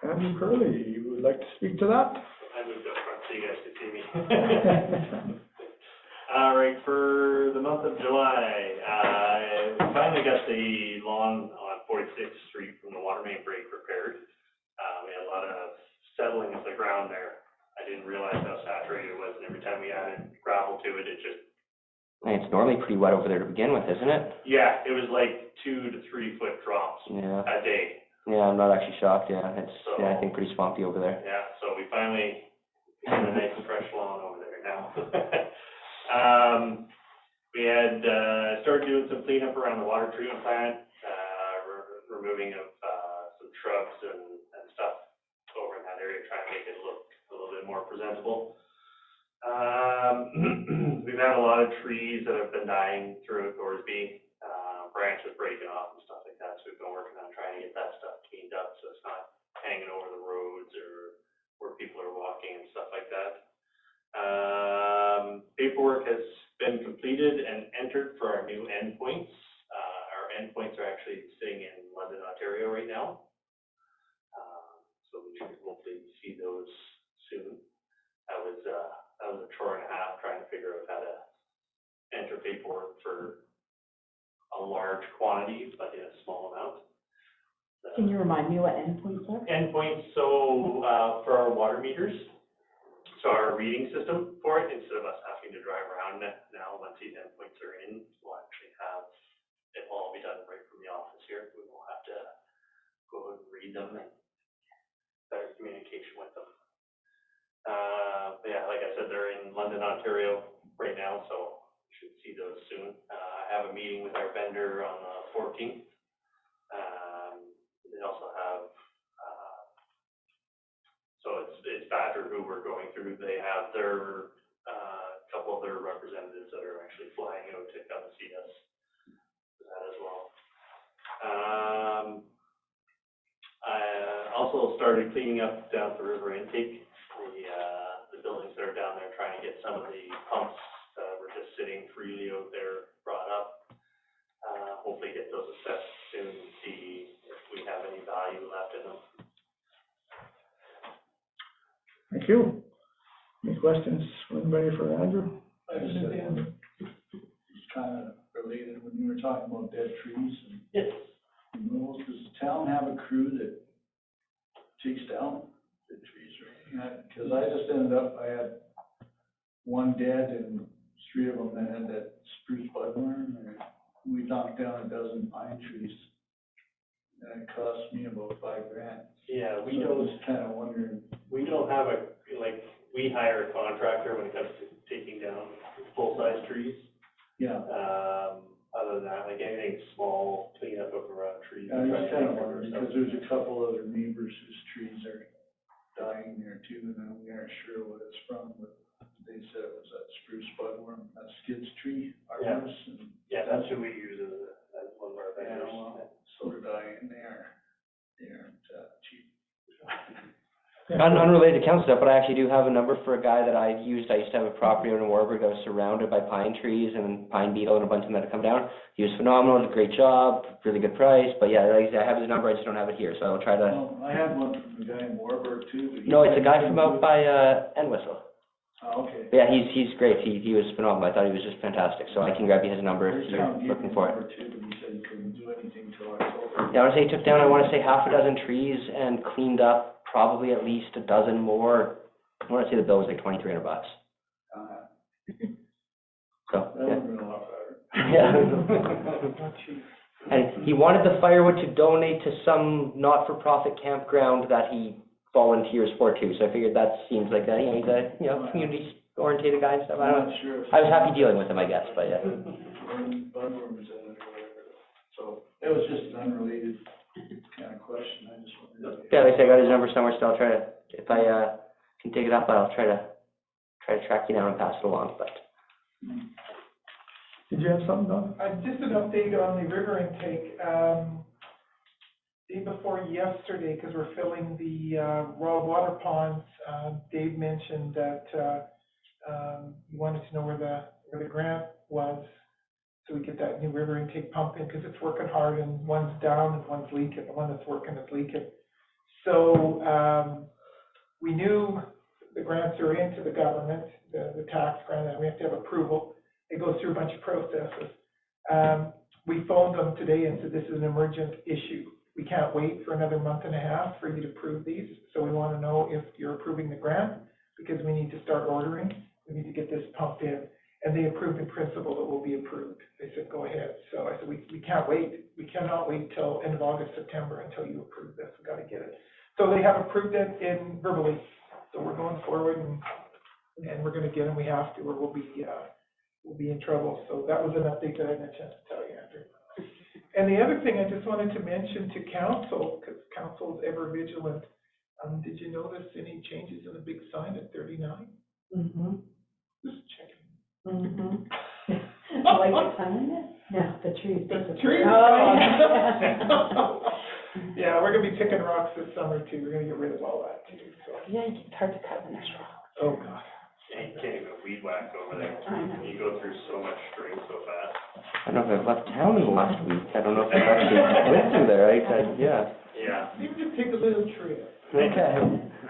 Andrew Curley, you would like to speak to that? I moved up front so you guys could see me. All right, for the month of July, we finally got the lawn on 46th Street from the water main break repaired. We had a lot of settling of the ground there. I didn't realize how saturated it was, and every time we added gravel to it, it just... And it's normally pretty wet over there to begin with, isn't it? Yeah, it was like 2 to 3 foot drops a day. Yeah, I'm not actually shocked, yeah. It's, I think pretty swampy over there. Yeah, so we finally got a nice and fresh lawn over there now. We had started doing some cleanup around the water treatment plant, removing of some shrubs and stuff over in that area, trying to make it look a little bit more presentable. We've had a lot of trees that have been dying throughout Thorsby, branches breaking off and stuff like that, so we've been working on trying to get that stuff cleaned up so it's not hanging over the roads or where people are walking and stuff like that. Paperwork has been completed and entered for our new endpoints. Our endpoints are actually sitting in London, Ontario right now. So we should hopefully see those soon. That was a chore and a half trying to figure out how to enter paperwork for a large quantity, but in a small amount. Can you remind me what endpoints are? Endpoints, so for our water meters. So our reading system for it, instead of us having to drive around now, once these endpoints are in, we'll actually have it all be done right from the office here. We won't have to go and read them and better communication with them. But yeah, like I said, they're in London, Ontario right now, so we should see those soon. I have a meeting with our vendor on the 14th. They also have so it's Badger who we're going through. They have their couple of their representatives that are actually flying out to come and see us for that as well. I also started cleaning up down the river intake, the buildings that are down there, trying to get some of the pumps that were just sitting freely out there brought up. Hopefully get those assessed soon and see if we have any value left in them. Thank you. Any questions from anybody for Andrew? I just said, it's kind of related when you were talking about dead trees and Yes. removals. Does the town have a crew that takes down the trees or anything? Because I just ended up, I had one dead and 3 of them that had that spruce budworm, and we knocked down a dozen pine trees. And it cost me about $5,000. Yeah, we So I don't. was kind of wondering. We don't have we hire a contractor when it comes to taking down full-size trees. Yeah. Other than that, like anything small, cleanup of around trees. I was kind of wondering, because there's a couple other neighbors whose trees are dying there too, and we aren't sure what it's from, but they said it was that spruce budworm, that Skid's tree, Arborus. Yeah, that's who we use as one of our vendors. Yeah, well, so did I, and they aren't cheap. Yeah, Unrelated to council stuff, but I actually do have a number for a guy that I used to have a property out in Warburg that was surrounded by pine trees and pine beetle and a bunch of them that had come down. He was phenomenal, did a great job, really good price, but yeah, like I said, I have his number, I just don't have it here, so I'll try to. Well, I had one from the guy in Warburg too. But No, it's a guy from out by, Entwistle. Oh, okay. But yeah, he's great, he was phenomenal, I thought he was just fantastic, so I can grab you his number if you're looking for it. Number two, but he said he couldn't do anything till October. Yeah, I wanna say he took down, half a dozen trees and cleaned up probably at least a dozen more. I wanna say the bill was like $2,300. So, That yeah. would've been a lot better. Yeah. And he wanted the firewood to donate to some not-for-profit campground that he volunteers for too, so I figured that seems like that, he's a, community-oriented guy and stuff, I don't know. Sure. I was happy dealing with him, I guess, but yeah. Budworms in it or whatever. So it was just an unrelated kind of question. I just wanted to. Yeah, like I said, I got his number somewhere, so I'll try to, if I, can dig it up, I'll try to track you down and pass it along, but. Did you have something, Don? Just an update on the river intake. Day before yesterday, because we're filling the raw water ponds, Dave mentioned that he wanted to know where the grant was, so we get that new river intake pump in, because it's working hard and one's down and one's leaking. The one that's working is leaking. So we knew the grants are into the government, the tax grant, and we have to have approval. It goes through a bunch of processes. We phoned them today and said this is an emergent issue. We can't wait for another month and a half for you to approve these. So we want to know if you're approving the grant, because we need to start ordering. We need to get this pumped in. And they approved in principle that will be approved. They said, go ahead. So I said, we can't wait. We cannot wait till end of August, September until you approve this. We've got to get it. So they have approved it verbally. So we're going forward and we're going to get them. We have to, or we'll be in trouble. So that was an update that I had a chance to tell you, Andrew. And the other thing I just wanted to mention to council, because council is ever vigilant, did you notice any changes in the big sign at 39? Mm-hmm. Just checking. Mm-hmm. Like the sign? Yeah, the trees. The trees. Oh, Yeah, we're gonna be picking rocks this summer too. We're gonna get rid of all that too, so. Yeah, it's hard to cut the next rock. Oh, God. Yeah, you can't even weed whack over there. You go through so much string so fast. I don't know if I've left town in the last week, I don't know if I've actually went through there, yeah. Yeah. Even just take a little trip. Okay.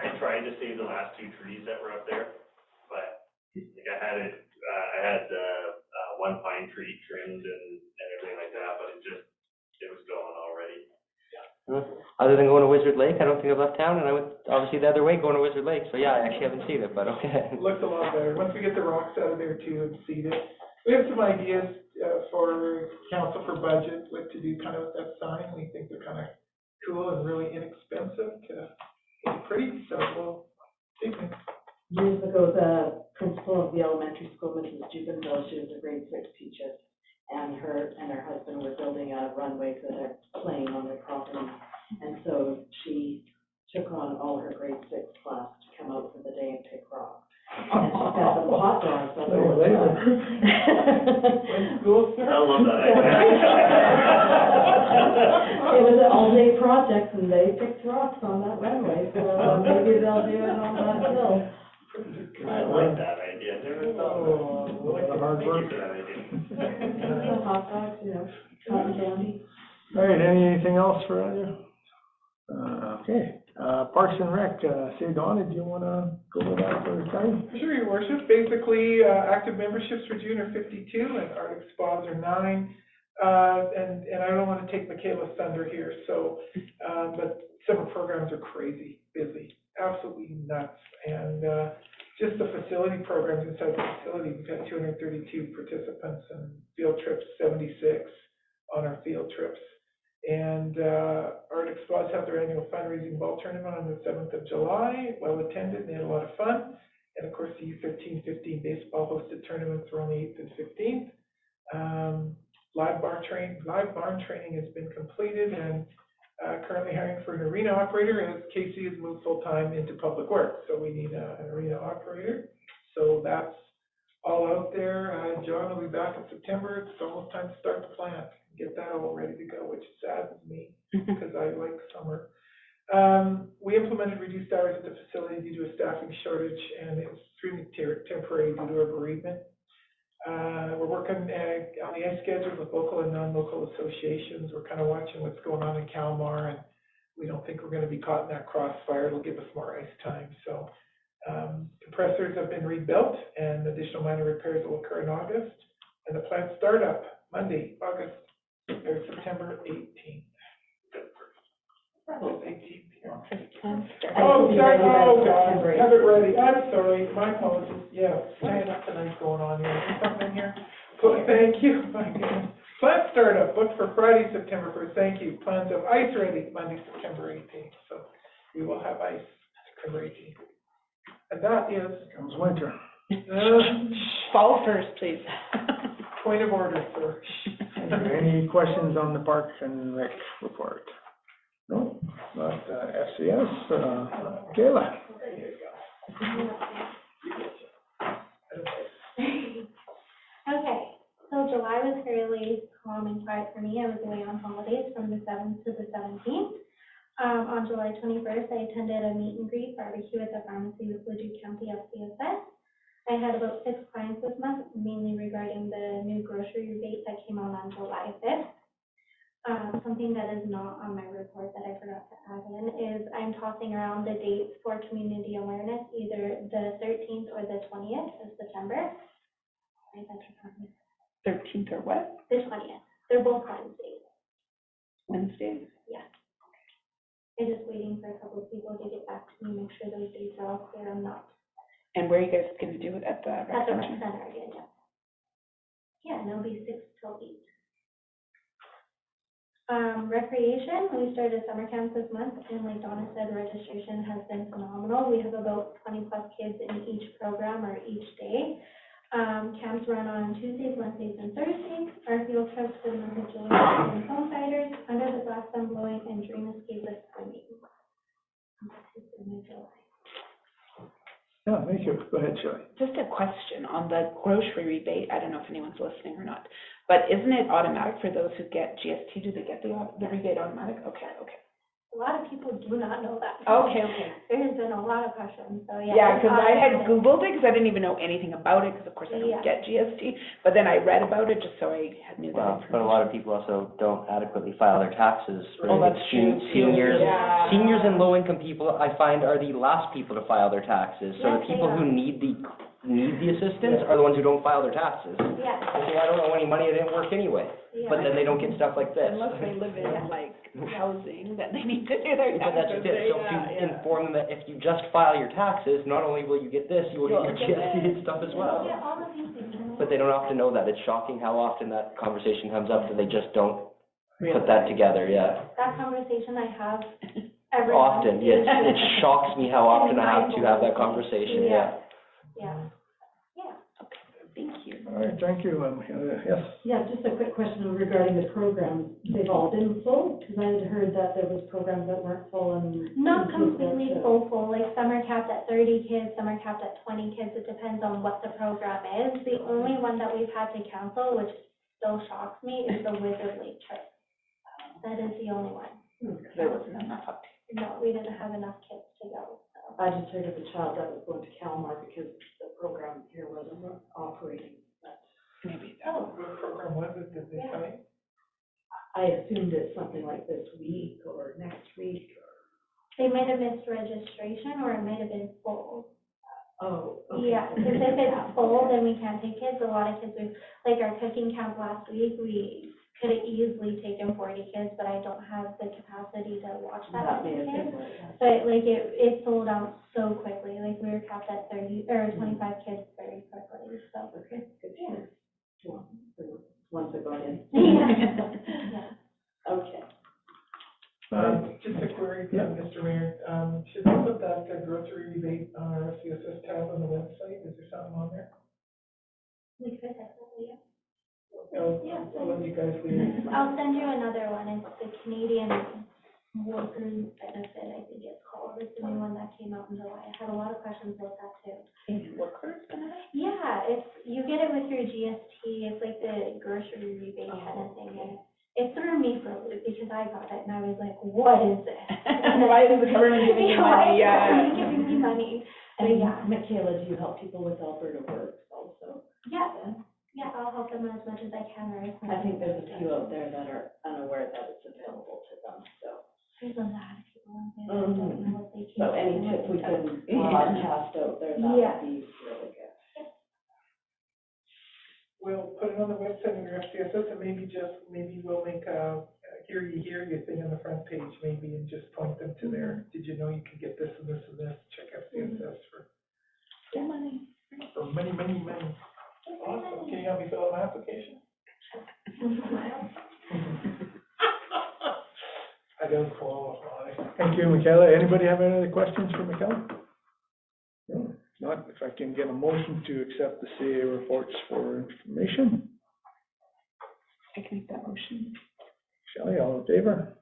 I tried to save the last 2 trees that were up there, but like I had one pine tree trimmed and everything like that, but it was going already. Other than going to Wizard Lake, I don't think I've left town, and I went obviously the other way going to Wizard Lake, so yeah, I actually haven't seen it, but okay. It looks a lot better. Once we get the rocks out of there too and seed it. We have some ideas for council for budget, what to do kind of with that sign. We think they're kind of cool and really inexpensive to get pretty, so we'll take it. years ago, the principal of the elementary school, Mrs. Jubenville, she was a grade 6 teacher, and her husband were building a runway for their plane on their property. And so she took on all her grade 6 class to come out for the day and pick rocks. And she got them hot dogs on the way. School I love that idea. It was an all-day project, and they picked rocks on that runway, so maybe they'll do it on that hill. I like that idea, never thought of that. The hard work. Thank you for that idea. The hot dogs, cotton candy. All right, anything else for you? Okay, Parks and Rec, say, Donna, do you wanna go over that for a time? Sure, Your Worship. Basically, active memberships for June are 52 and Arctic Spas are 9. And I don't want to take Michaela's thunder here, so, but summer programs are crazy busy, absolutely nuts. And just the facility programs inside the facility, we've got 232 participants and field trips, 76 on our field trips. And Arctic Spas have their annual fundraising ball tournament on the 7th of July, well attended, they had a lot of fun. And of course, the U13-15 baseball hosted tournaments were on the 8th and 15th. Live barn training has been completed, and currently hiring for an arena operator as Casey has moved full-time into public works. So we need an arena operator. So that's all out there. John will be back in September. It's almost time to start the plant, get that all ready to go, which saddens me because I like summer. We implemented reduced hours at the facility due to a staffing shortage, and it was extremely temporary due to a bereavement. We're working on the ice schedules with local and non-local associations. We're kind of watching what's going on in Kalmar, and we don't think we're going to be caught in that crossfire. It'll give us more ice time. So compressors have been rebuilt, and additional minor repairs will occur in August. And the plant startup Monday, September 18th. Oh, 18th, yeah. Oh, sorry, oh, God, have it ready, I'm sorry, my apologies, yeah, stand-up tonight going on here, is something in here? Thank you, my goodness. Plant startup, booked for Friday, September 1st, thank you. Plans of ice ready, Monday, September 18th, so we will have ice September 18th. And that is... Comes winter. Fall first, please. Point of order, sir. Any questions on the Park and Rec report? No, but FCS, Kayla. Okay, so July was fairly calm and quiet for me. I was away on holidays from the 7th to the 17th. On July 21st, I attended a meet and greet barbecue at the pharmacy with Leduc County FCSS. I had about 6 clients this month, mainly regarding the new grocery rebate that came out on July 5th. Something that is not on my report that I forgot to add in is I'm tossing around the dates for community awareness, either the 13th or the 20th of September. Sorry, that's 13th or what? the 20th. They're both Wednesdays. Wednesdays? Yeah. I'm just waiting for a couple of people to get back to me, make sure those dates are all clear. I'm not. And where are you guys going to do it? At the rec At the rec center? center again, yeah. Yeah, and it'll be 6 till 8. Recreation, we started summer camps this month, and like Donna said, registration has been phenomenal. We have about 20+ kids in each program or each day. Camps run on Tuesdays, Wednesdays, and Thursdays. Our field trips for the month of July have been foam fighters, under the black sun blowing, and dream escape with swimming. That's in July. Yeah, thank you. Go ahead, Shelley. Just a question on the grocery rebate. I don't know if anyone's listening or not, but isn't it automatic for those who get GST? Do they get the rebate automatic? Okay. A lot of people do not know that. Okay. There's been a lot of questions, so yeah. Yeah, because I had Googled it, because I didn't even know anything about it, because of course I don't Yeah. get GST, but then I read about it just so I knew that Well, information. but a lot of people also don't adequately file their taxes. Oh, that's true. Seniors, Yeah. seniors and low-income people, I find, are the last people to file their taxes. So Yes, the people they who are. need the assistance are the ones who don't file their taxes. Yeah, They say, I don't owe any money, I didn't work anyway. yeah. But then they don't get stuff like this. Unless they live in like housing, then they need to do their But that's taxes. just it, so if you inform them that if you just file your taxes, not only will you get this, you will get your GST and stuff as well. Yeah, all the things that you know. But they don't often know that. It's shocking how often that conversation comes up, that they just don't put that together, yeah. That conversation I have every month. Often, yes, it shocks me how often I have to have that conversation, yeah. Yeah. Thank you. All right, thank you. Yes. Yeah, just a quick question regarding the programs. They've all been full? Because I had heard that there was programs that weren't full and... Not completely full, like some are capped at 30 kids, some are capped at 20 kids. It depends on what the program is. The only one that we've had to cancel, which still shocks me, is the Wizard Lake trip. That is the only one. There wasn't enough up. No, we didn't have enough kids to go, so. I just heard of a child that was going to Kalmar because the program here wasn't operating. Maybe. Oh, What program was it, did they say? I assumed it's something like this week or next week or... they might have missed registration, or it might have been full. Oh, okay. Yeah, because if it's full, then we can't take kids. A lot of kids, like our cooking camp last week, we could have easily taken 40 kids, but I don't have the capacity to watch that many kids. But like it sold out so quickly, like we were capped at 30 or 25 kids very quickly, so. Okay, good to hear. Well, once I got in. Yeah. Okay. Just a query, Mr. Mayor, should we put that grocery rebate on our FCSS tab on the website? Is there something on there? We could definitely, yeah. I'll let you guys leave. I'll send you another one. It's the Canadian Workers Benefit, I think it's called. It's the new one that came out in July. I had a lot of questions about that too. Workers benefit? Yeah, you get it with your GST. It's like the grocery rebate kind of thing. And it threw me for a loop because I I got it, and I was like, what is this? Why is the government giving you money? Why is the Yeah. government giving me money? But And yeah, Michaela, do you help people with Alberta Works also? yeah, I'll help them as much as I can, or as much I think as there's a few out there that are unaware that it's available to them, so. There's a lot of people out there that don't know what they can. So any tip we can broadcast out there, that Yeah. would be really good. We'll put it on the website under FCSS, and maybe we'll make a hear you thing on the front page, maybe, and just point them to their, did you know you can get this and this and this, check FCSS for money. Awesome, can you help me fill out my application? I don't qualify. Thank you, Michaela. Anybody have any other questions for Michaela? No, if not, if I can get a motion to accept the CA reports for information. I can make that motion. Shelley, all in favor?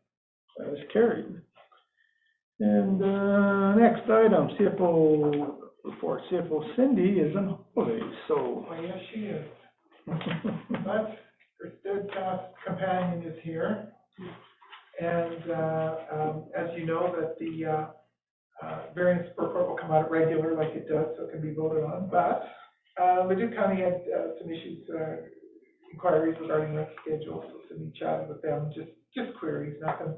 That is carried. And, next item, CFO report. CFO Cindy is on holidays, so. Oh, yes, she is. But her steadfast companion is here. And, as you know, that the, variance report will come out regular like it does, so it can be voted on. But, Leduc County had, some issues, inquiries regarding rent schedule, so Cindy chatted with them, just queries, nothing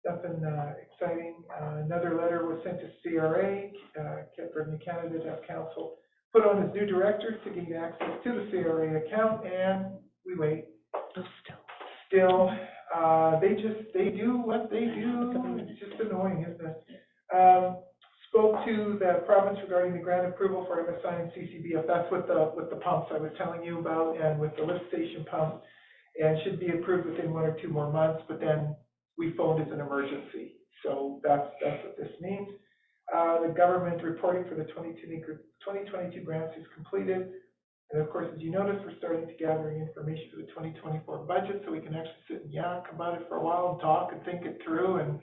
exciting. Another letter was sent to CRA, for new candidate to have council put on as new directors to gain access to the CRA account, and we wait. Still, they do what they do, it's just annoying, isn't it? Spoke to the province regarding the grant approval for MSI and CCBF, that's with the pumps I was telling you about, and with the lift station pump, and should be approved within 1 or 2 more months, but then we phoned as an emergency, so that's what this means. The government reporting for the 2022 grants is completed, and of course, as you notice, we're starting to gather information for the 2024 budget, so we can actually sit and yak about it for a while and talk and think it through, and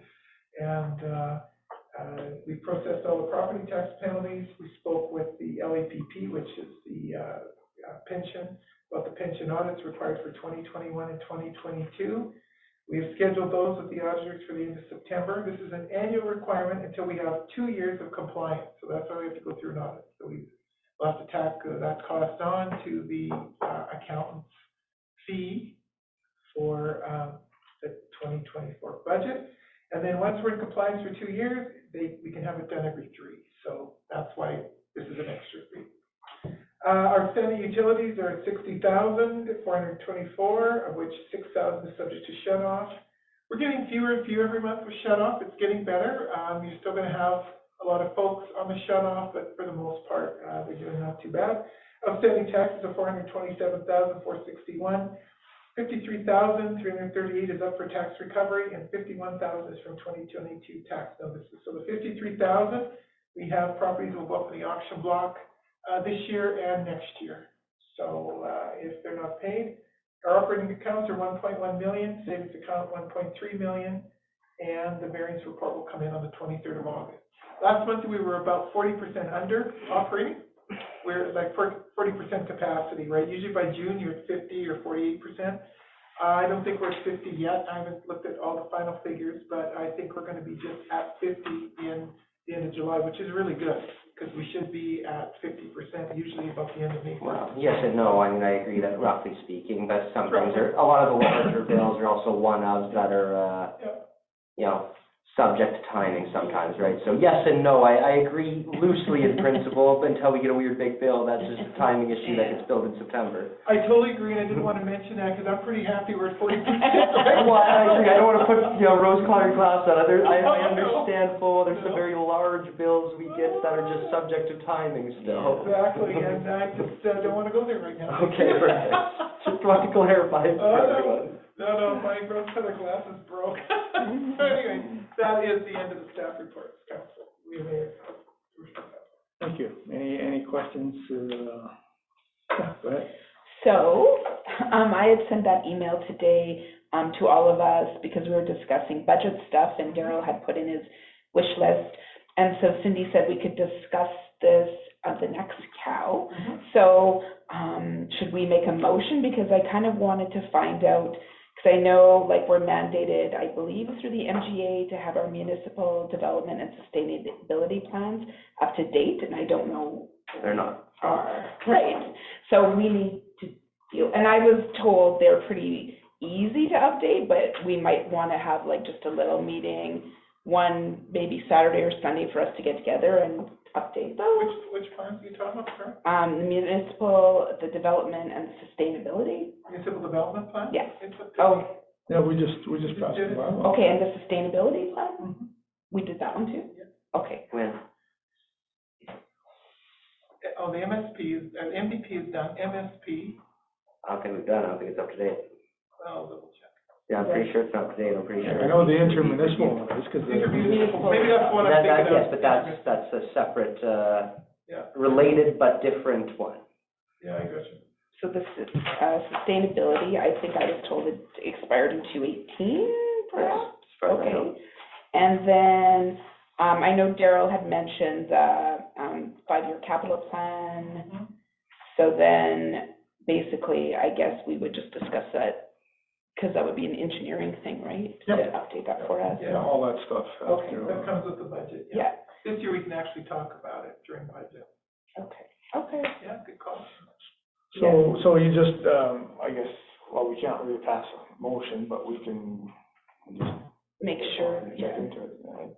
we processed all the property tax penalties. We spoke with the LAPP, which is the pension, about the pension audits required for 2021 and 2022. We have scheduled those with the auditors for the end of September. This is an annual requirement until we have 2 years of compliance, so that's why we have to go through an audit. So we'll have to tack that cost on to the accountant's fee for the 2024 budget. And then once we're in compliance for 2 years, we can have it done every 3. So that's why this is an extra fee. Our standing utilities are at $60,424, of which $6,000 is subject to shut off. We're getting fewer and fewer every month with shut off. It's getting better. You're still going to have a lot of folks on the shut off, but for the most part, they're doing not too bad. Outstanding taxes of $427,461. $53,338 is up for tax recovery, and $51,000 is from 2022 tax notices. So the $53,000, we have properties will go up in the auction block this year and next year. So if they're not paid, our operating accounts are $1.1 million, savings account $1.3 million, and the variance report will come in on the 23rd of August. Last month we were about 40% under operating. We're like 40% capacity, right? Usually by June you're at 50 or 48%. I don't think we're at 50 yet. I haven't looked at all the final figures, but I think we're going to be just at 50 in the end of July, which is really good, because we should be at 50% usually about the end of April. Well, yes and no. I mean, I agree that roughly speaking, but some things are, a lot of the larger bills are also one-ofs that are, you know, subject to timing sometimes, right? So yes and no, I agree loosely in principle, but until we get a weird big bill, that's just a timing issue that gets billed in September. I totally agree, and I didn't want to mention that because I'm pretty happy we're at 40%. Well, I agree. I don't want to put, you know, rose-colored glass on it. I understand full, there's some very large bills we get that are just subject to timing still. Exactly, and I just don't want to go there right now. Okay, perfect. Just want to clarify it for everyone. No, my rose-colored glasses broke. So anyway, that is the end of the staff reports, Council. We may. Thank you. Any questions? Yeah, go ahead. So, I had sent that email today to all of us because we were discussing budget stuff, and Daryl had put in his wish list. And so Cindy said we could discuss this at the next cow. So, should we make a motion? Because I kind of wanted to find out, Because I know, like, we're mandated, I believe, through the MGA to have our municipal development and sustainability plans up to date, and I don't know. They're not. Right, so we need to deal, and I was told they're pretty easy to update, but we might want to have like just a little meeting, one maybe Saturday or Sunday for us to get together and update those. Which plans are you talking about, sir? The municipal, the development and the sustainability. Municipal development plan? Yes. It's a- Oh, Yeah, we just passed it by. okay, and the sustainability plan? Mhm. We did that one too? Yeah. Okay. When? Oh, the MSP is, MVP is done, MSP, I don't think we've done, I don't think it's up to date. I'll double check. Yeah, I'm pretty sure it's not up to date, I'm pretty sure. I know the intermunicipal one is, because Intermunicipal, maybe that's the one I'm That, thinking of. yes, but that's a separate, Yeah, related but different one. yeah, I got you. So this is, sustainability, I think I was told it expired in 2018, perhaps? As far as I know. Okay. And then, I know Daryl had mentioned the, 5-year capital plan. Mhm. So then, basically, I guess we would just discuss that, because that would be an engineering thing, right? Yep. To update that for us? Yeah, all that stuff. Okay. That comes with the budget, yeah. Yeah, This year we can actually talk about it during budget. okay. Yeah, good call. So you just, I guess, well, we can't really pass a motion, but we can just Make sure, check yeah. into it. Right?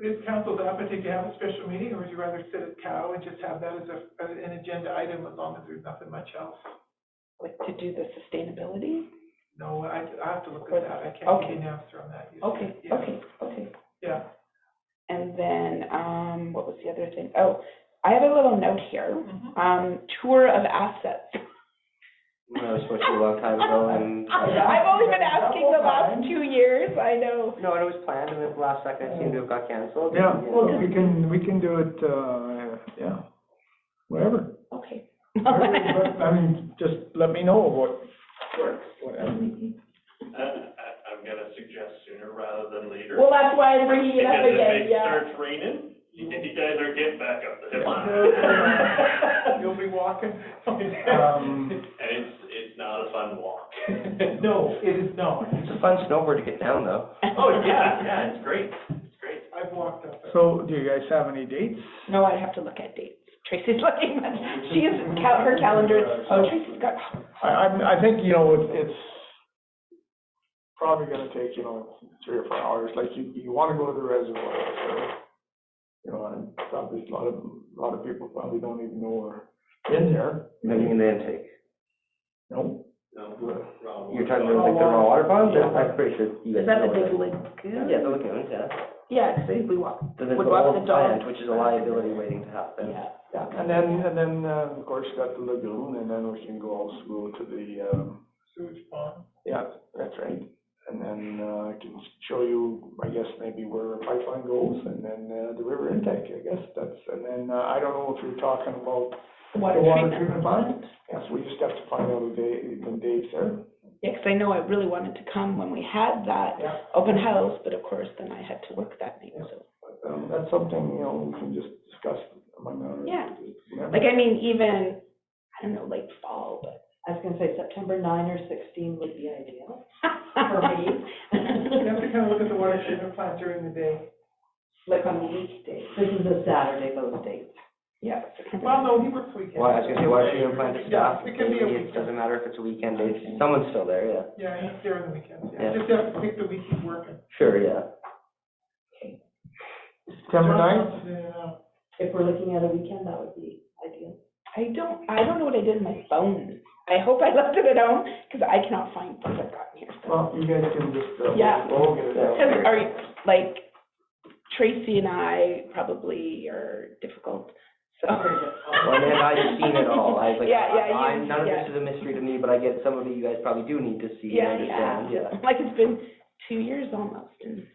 Is council's appetite to have a special meeting, or would you rather sit at Cow and just have that as an agenda item as long as there's nothing much else? Like to do the sustainability? No, I have to look at that, I can't give you an answer on that. Okay, Yeah. okay. Yeah. And then, what was the other thing? Oh, I have a little note here, Mhm. tour of assets. That was supposed to be a long time ago, and. I've only been asking the last 2 years, I know. No, and it was planned, and then the last second it seemed to have got canceled. Yeah, well, we can do it, yeah, whatever. Okay. Whatever, I mean, just let me know what works, whatever. I'm gonna suggest sooner rather than later. Well, that's why I'm bringing it up Because again, if it yeah. starts raining, you guys are getting back up the hill. You'll be walking. And it's not a fun walk. No, it is not. It's a fun snowboard to get down, though. Oh, yeah, it's great, it's great. I've walked up there. So, do you guys have any dates? No, I'd have to look at dates. Tracy's looking, but she is, her calendar, oh, Tracy's got, I think, you know, it's probably gonna take, 3 or 4 hours, like, you wanna go to the reservoir, so, and probably a lot of people probably don't even know we're in there. Maybe in the intake. No? You're talking about like the raw water ponds? Yeah. I'm pretty sure you guys is that the know big that. lagoon? Yeah, the lagoons, yeah. Yeah, because I think we walk, Then there's would the walk old the dog. plant, which is a liability waiting to happen. Yeah. Yeah, and then, of course, you got the lagoon, and then we can also go to the, Sewage pond. yeah, that's right. And then, I can show you, I guess, maybe where a pipeline goes, and then, the river intake, I guess, and then, I don't know if you're talking about the water treatment plant. Yes, we just have to find out when Dave's there. Yeah, because I know I really wanted to come when we had that Yeah. open house, but of course, then I had to work that night, so. But, that's something, we can just discuss among our. Yeah. whatever. Like, I mean, even, I don't know, like fall, but. I was gonna say September 9 or 16 would be ideal for me. You have to kind of look at the water treatment plant during the day. Like on the weekdays. This is a Saturday, those dates. Yeah. September. Well, no, he works weekends. Well, I was gonna say, water treatment plant is Yeah, staff, it can be a it weekend. doesn't matter if it's a weekend, someone's still there, yeah. Yeah, he's there on the weekends, Yeah. yeah. Just have to pick the week he's working. Sure, yeah. September 9th? Yeah. If we're looking at a weekend, that would be ideal. I don't know what I did with my phone. I hope I left it at home, because I cannot find what I've got here, so. Well, you guys can just, Yeah. we'll get it out. Because are, like, Tracy and I probably are difficult, so. Well, and I've seen it all, I was like, Yeah, none of yeah. this is a mystery to me, but I get some of it you guys probably do need to see and understand, yeah. Like, it's been 2 years almost, and.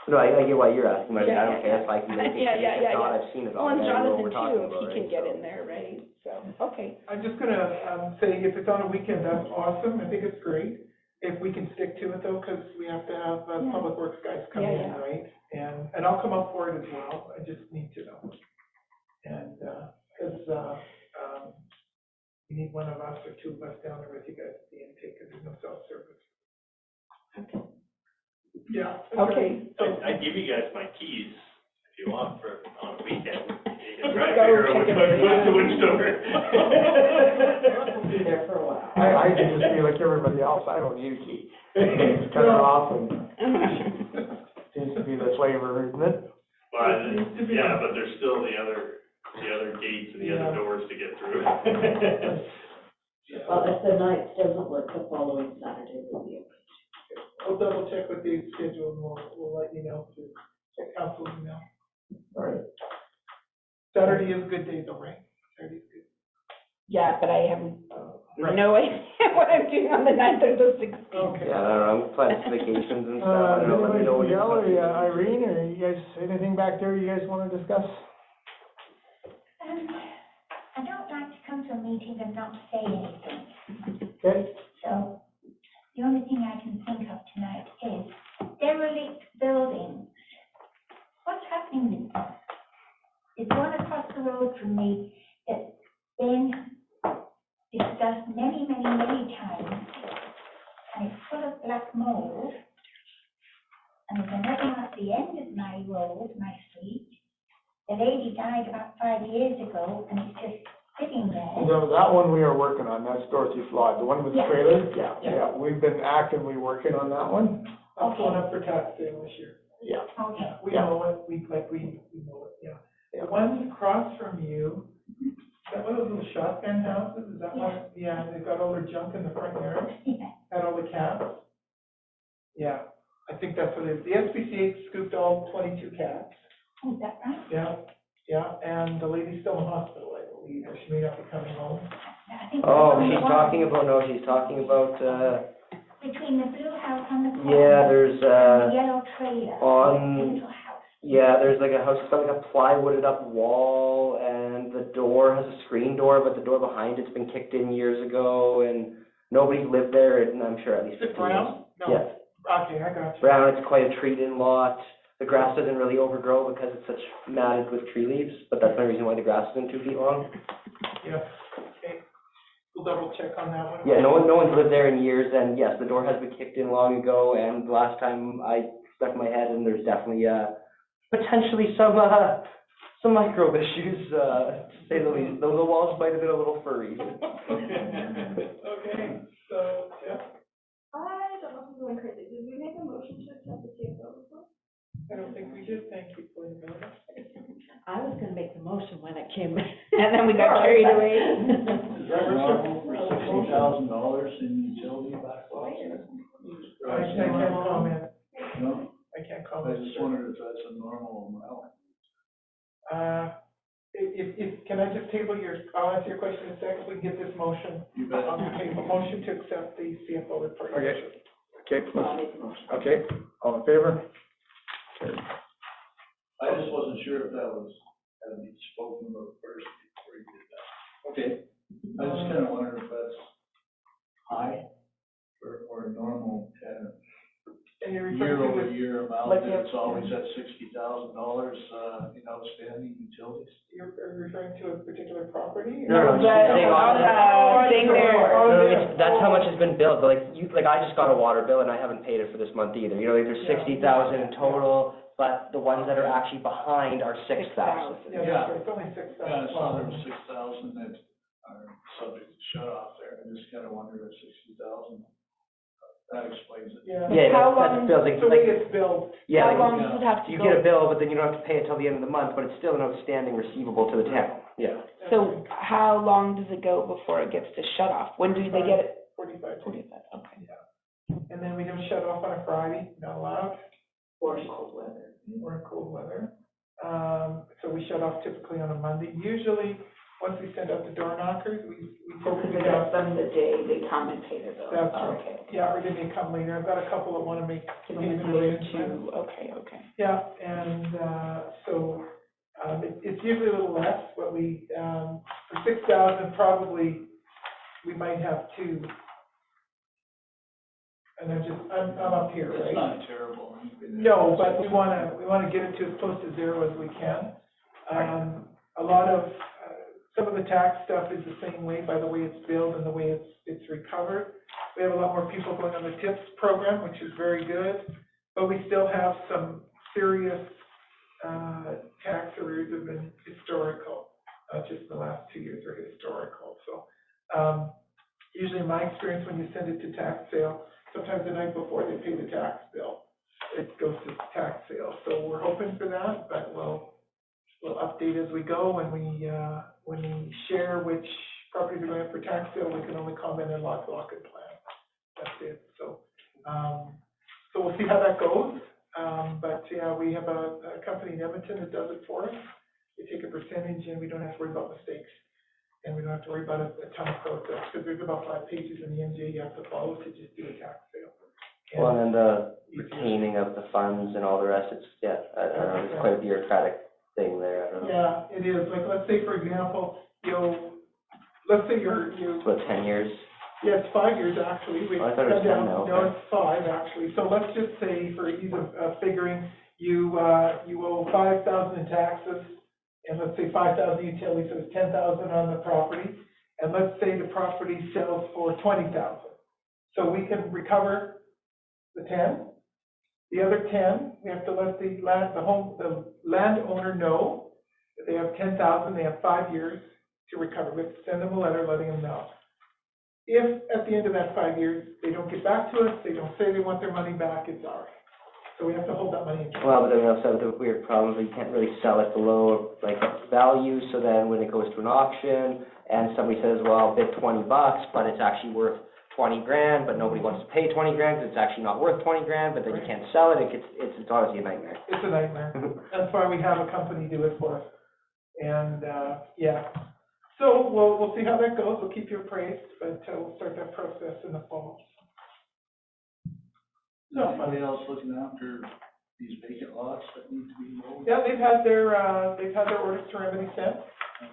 No, I get why you're asking, but I Yeah, don't care if I can make it, Yeah. if not, I've seen it all, Well, and and I know what Jonathan we're talking too, about, if right? he can get So- in there, right, so, okay. I'm just gonna, say, if it's on a weekend, that's awesome, I think it's great. If we can stick to it though, because we have to have, Yeah. public works guys come in, Yeah. right? And I'll come up for it as well, I just need to know. And, because, you need one of us or two of us down there with you guys at the intake, because there's no self-service. Okay. Yeah. Okay. I'd give you guys my keys if you want for, on a weekend. You can Let's try to go figure out which check one it goes to which door. We'll be there for a while. I can just be like everybody else, I don't need a key. Cut it off and seems to be the flavor, isn't it? But, yeah, but there's still the other gates and the other doors to get through. Well, if the night doesn't work, the following Saturday will be okay. I'll double check with the schedule and we'll let you know through check council email. All right. Saturday is a good day though, right? Saturday's good. Yeah, but I have no idea what I'm doing on the 9th or the 16th. Okay. Yeah, I don't know, I'm planning some vacations and stuff, I don't know, let me know when you Miguel or Irene, or you guys, anything back there you guys wanna discuss? I don't like to come to a meeting and not say anything. Okay, So the only thing I can think of tonight is derelict buildings. What's happening with them? There's one across the road from me that's been discussed many, many, many times, and it's full of black mold. And there's another one at the end of my road, my street. The lady died about 5 years ago, and it's just sitting there. that one we are working on, that's Dorothy's Lodge, the one with the Yeah. trailer? Yeah, we've been actively working on that one. I'm going up for tax day this year. Yeah. Okay. Yeah, we Yeah. know it, we know it, yeah. Yeah. The one across from you, is that one of those little shotgun houses, is that one? Yeah, they've got all their junk in the front yard, had all the cats. Yeah, I think that's what it is. The SPCA scooped all 22 cats. Oh, is that right? Yeah, and the lady's still in hospital, I believe, or she may not be coming home. I think Oh, there's she's only one talking about, no, she's talking about, between the blue house on the corner. yeah, there's, and the yellow trailer. on- The little house. yeah, there's like a house, it's got like a plywooded up wall, and the door has a screen door, but the door behind it's been kicked in years ago, and nobody's lived there, and I'm sure at least Is it 15 years. brown? No. Yeah. Okay, I got you. Brown, it's quite a treed-in lot. The grass doesn't really overgrow because it's such matted with tree leaves, but that's the reason why the grass isn't 2 feet long. Yeah, okay. We'll double check on that one. Yeah, no one's lived there in years, and yes, the door has been kicked in long ago, and the last time I stuck my head in, there's definitely, potentially some microbe issues, to say the least, though the walls might have been a little furry. Okay, so, yeah, I don't know if I'm going crazy. Did we make a motion to accept the CFO report? I don't think we did, thank you for the notice. I was gonna make the motion when it came. And then we got carried away. Is that normal for $60,000 in utility backlog? I can't comment, No, I can't I comment. just wondered if that's a normal amount. Can I just table I'll answer your question in a second, if we can get this motion You bet. on the table, motion to accept the CFO report. Okay. Okay, I'll make the motion. okay, all in favor? Carried. I just wasn't sure if that had to be spoken about first before you did that. Okay, I just kinda wondered if that's high or a normal kind of And you're referring to year-over-year amount, like that the- it's always at $60,000, in outstanding utilities. are you referring to a particular property? No, Saying on the thing there. That's how much has been billed, but like I just got a water bill and I haven't paid it for this month either, you know, like there's 60,000 in total, but the ones that are actually behind are 6,000. Yeah, that's right, it's only 6,000. Yeah, I saw there was 6,000 that are subject to shut off there, I just kinda wondered if 60,000, that explains it. Yeah. Yeah, How that's long- building, The way like, it's billed. yeah, How like, long does it have to you go? get a bill, but then you don't have to pay it till the end of the month, but it's still an outstanding receivable to the town, yeah. So how long does it go before it gets to shut off? When do they get it? 45 days. 45, okay. And then we don't shut off on a Friday, not allowed, Or cold weather. or in cold weather. So we shut off typically on a Monday. Usually, once we send out the door knockers, we focus Because it they out. get them the day they come and pay their bill. That's Oh, right. okay. Yeah, or they may come later. I've got a couple that wanna make payment Payment arrangements. to, okay. Yeah, and, so, it's usually a little less, but we, for 6,000, probably, we might have 2. And I'm up here, It's right? not terrible. No, but we wanna get it to as close to 0 as we can. A lot of, Some of the tax stuff is the same way, by the way it's billed and the way it's recovered. We have a lot more people going on the TIPS program, which is very good, but we still have some serious, tax arrears that have been historical, not just the last 2 years are historical, so, usually in my experience, when you send it to tax sale, sometimes the night before they pay the tax bill, it goes to tax sale, so we're hoping for that, but we'll update as we go. When we share which properties are going up for tax sale, we can only comment on lot block and plan. That's it. So, so we'll see how that goes. But yeah, we have a company in Edmonton that does it for us. They take a percentage and we don't have to worry about mistakes. And we don't have to worry about a ton of process, because there's about 5 pages in the NJ you have to follow to just do a tax sale. Well, and then the retaining of the funds and all the rest, it's, I don't know, it's quite a bureaucratic thing there, I don't know. Yeah, it is. Like, let's say, for example, let's say It's about 10 years. Yeah, it's 5 years, actually. Oh, I thought it was 10 now. No, it's 5, actually. So let's just say, for ease of figuring, you owe 5,000 in taxes, and let's say 5,000 utilities, so it's 10,000 on the property, and let's say the property sells for 20,000. So we can recover the 10. The other 10, we have to let the landowner know that they have 10,000, they have 5 years to recover. We have to send them a letter letting them know. If at the end of that 5 years, they don't get back to us, they don't say they want their money back, it's ours. So we have to hold that money in trust. Well, but then we also have the weird problem, that you can't really sell it below, like, value, so then when it goes to an auction, and somebody says, well, I'll bid $20, but it's actually worth 20 grand, but nobody wants to pay 20 grand, because it's actually not worth 20 grand, but then you can't sell it, it's honestly a nightmare. It's a nightmare. That's why we have a company do it for us. And, yeah. So we'll see how that goes. We'll keep you appraised, but we'll start that process in the fall. Is anybody else looking after these vacant lots that need to be mowed? Yeah, they've had their orders to remedy sent,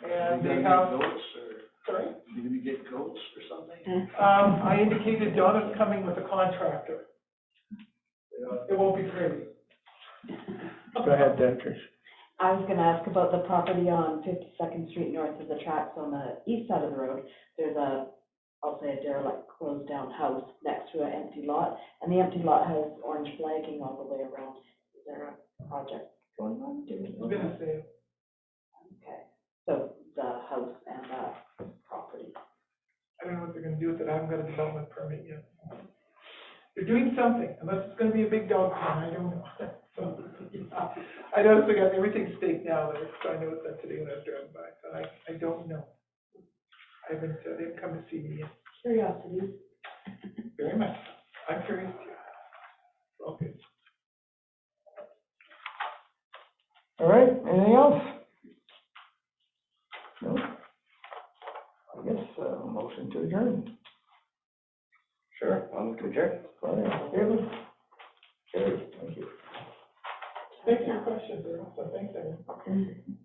and they have. Goats or? Sorry? You gonna get goats or something? I indicated Donna's coming with a contractor. It won't be pretty. Go ahead, Trish. I was gonna ask about the property on 52nd Street north of the tracks on the east side of the road. There's I'll say a derelict closed down house next to an empty lot, and the empty lot has orange flagging all the way around. Is there a project going on? It's been a sale. Okay, so the house and that property. I don't know what they're gonna do with it. I haven't got a development permit yet. They're doing something, unless it's gonna be a big dog pound, I don't know. So, I noticed they got everything staked now, so I noticed that today when I was driving by, so I don't know. They haven't come to see me yet. Curiosity. Very much. I'm curious too. Okay. All right, anything else? No? I guess, motion to adjourn. Sure, I'll move to adjourn. All right, Caleb? Carrie, thank you. Thanks for your questions, so thanks, everyone.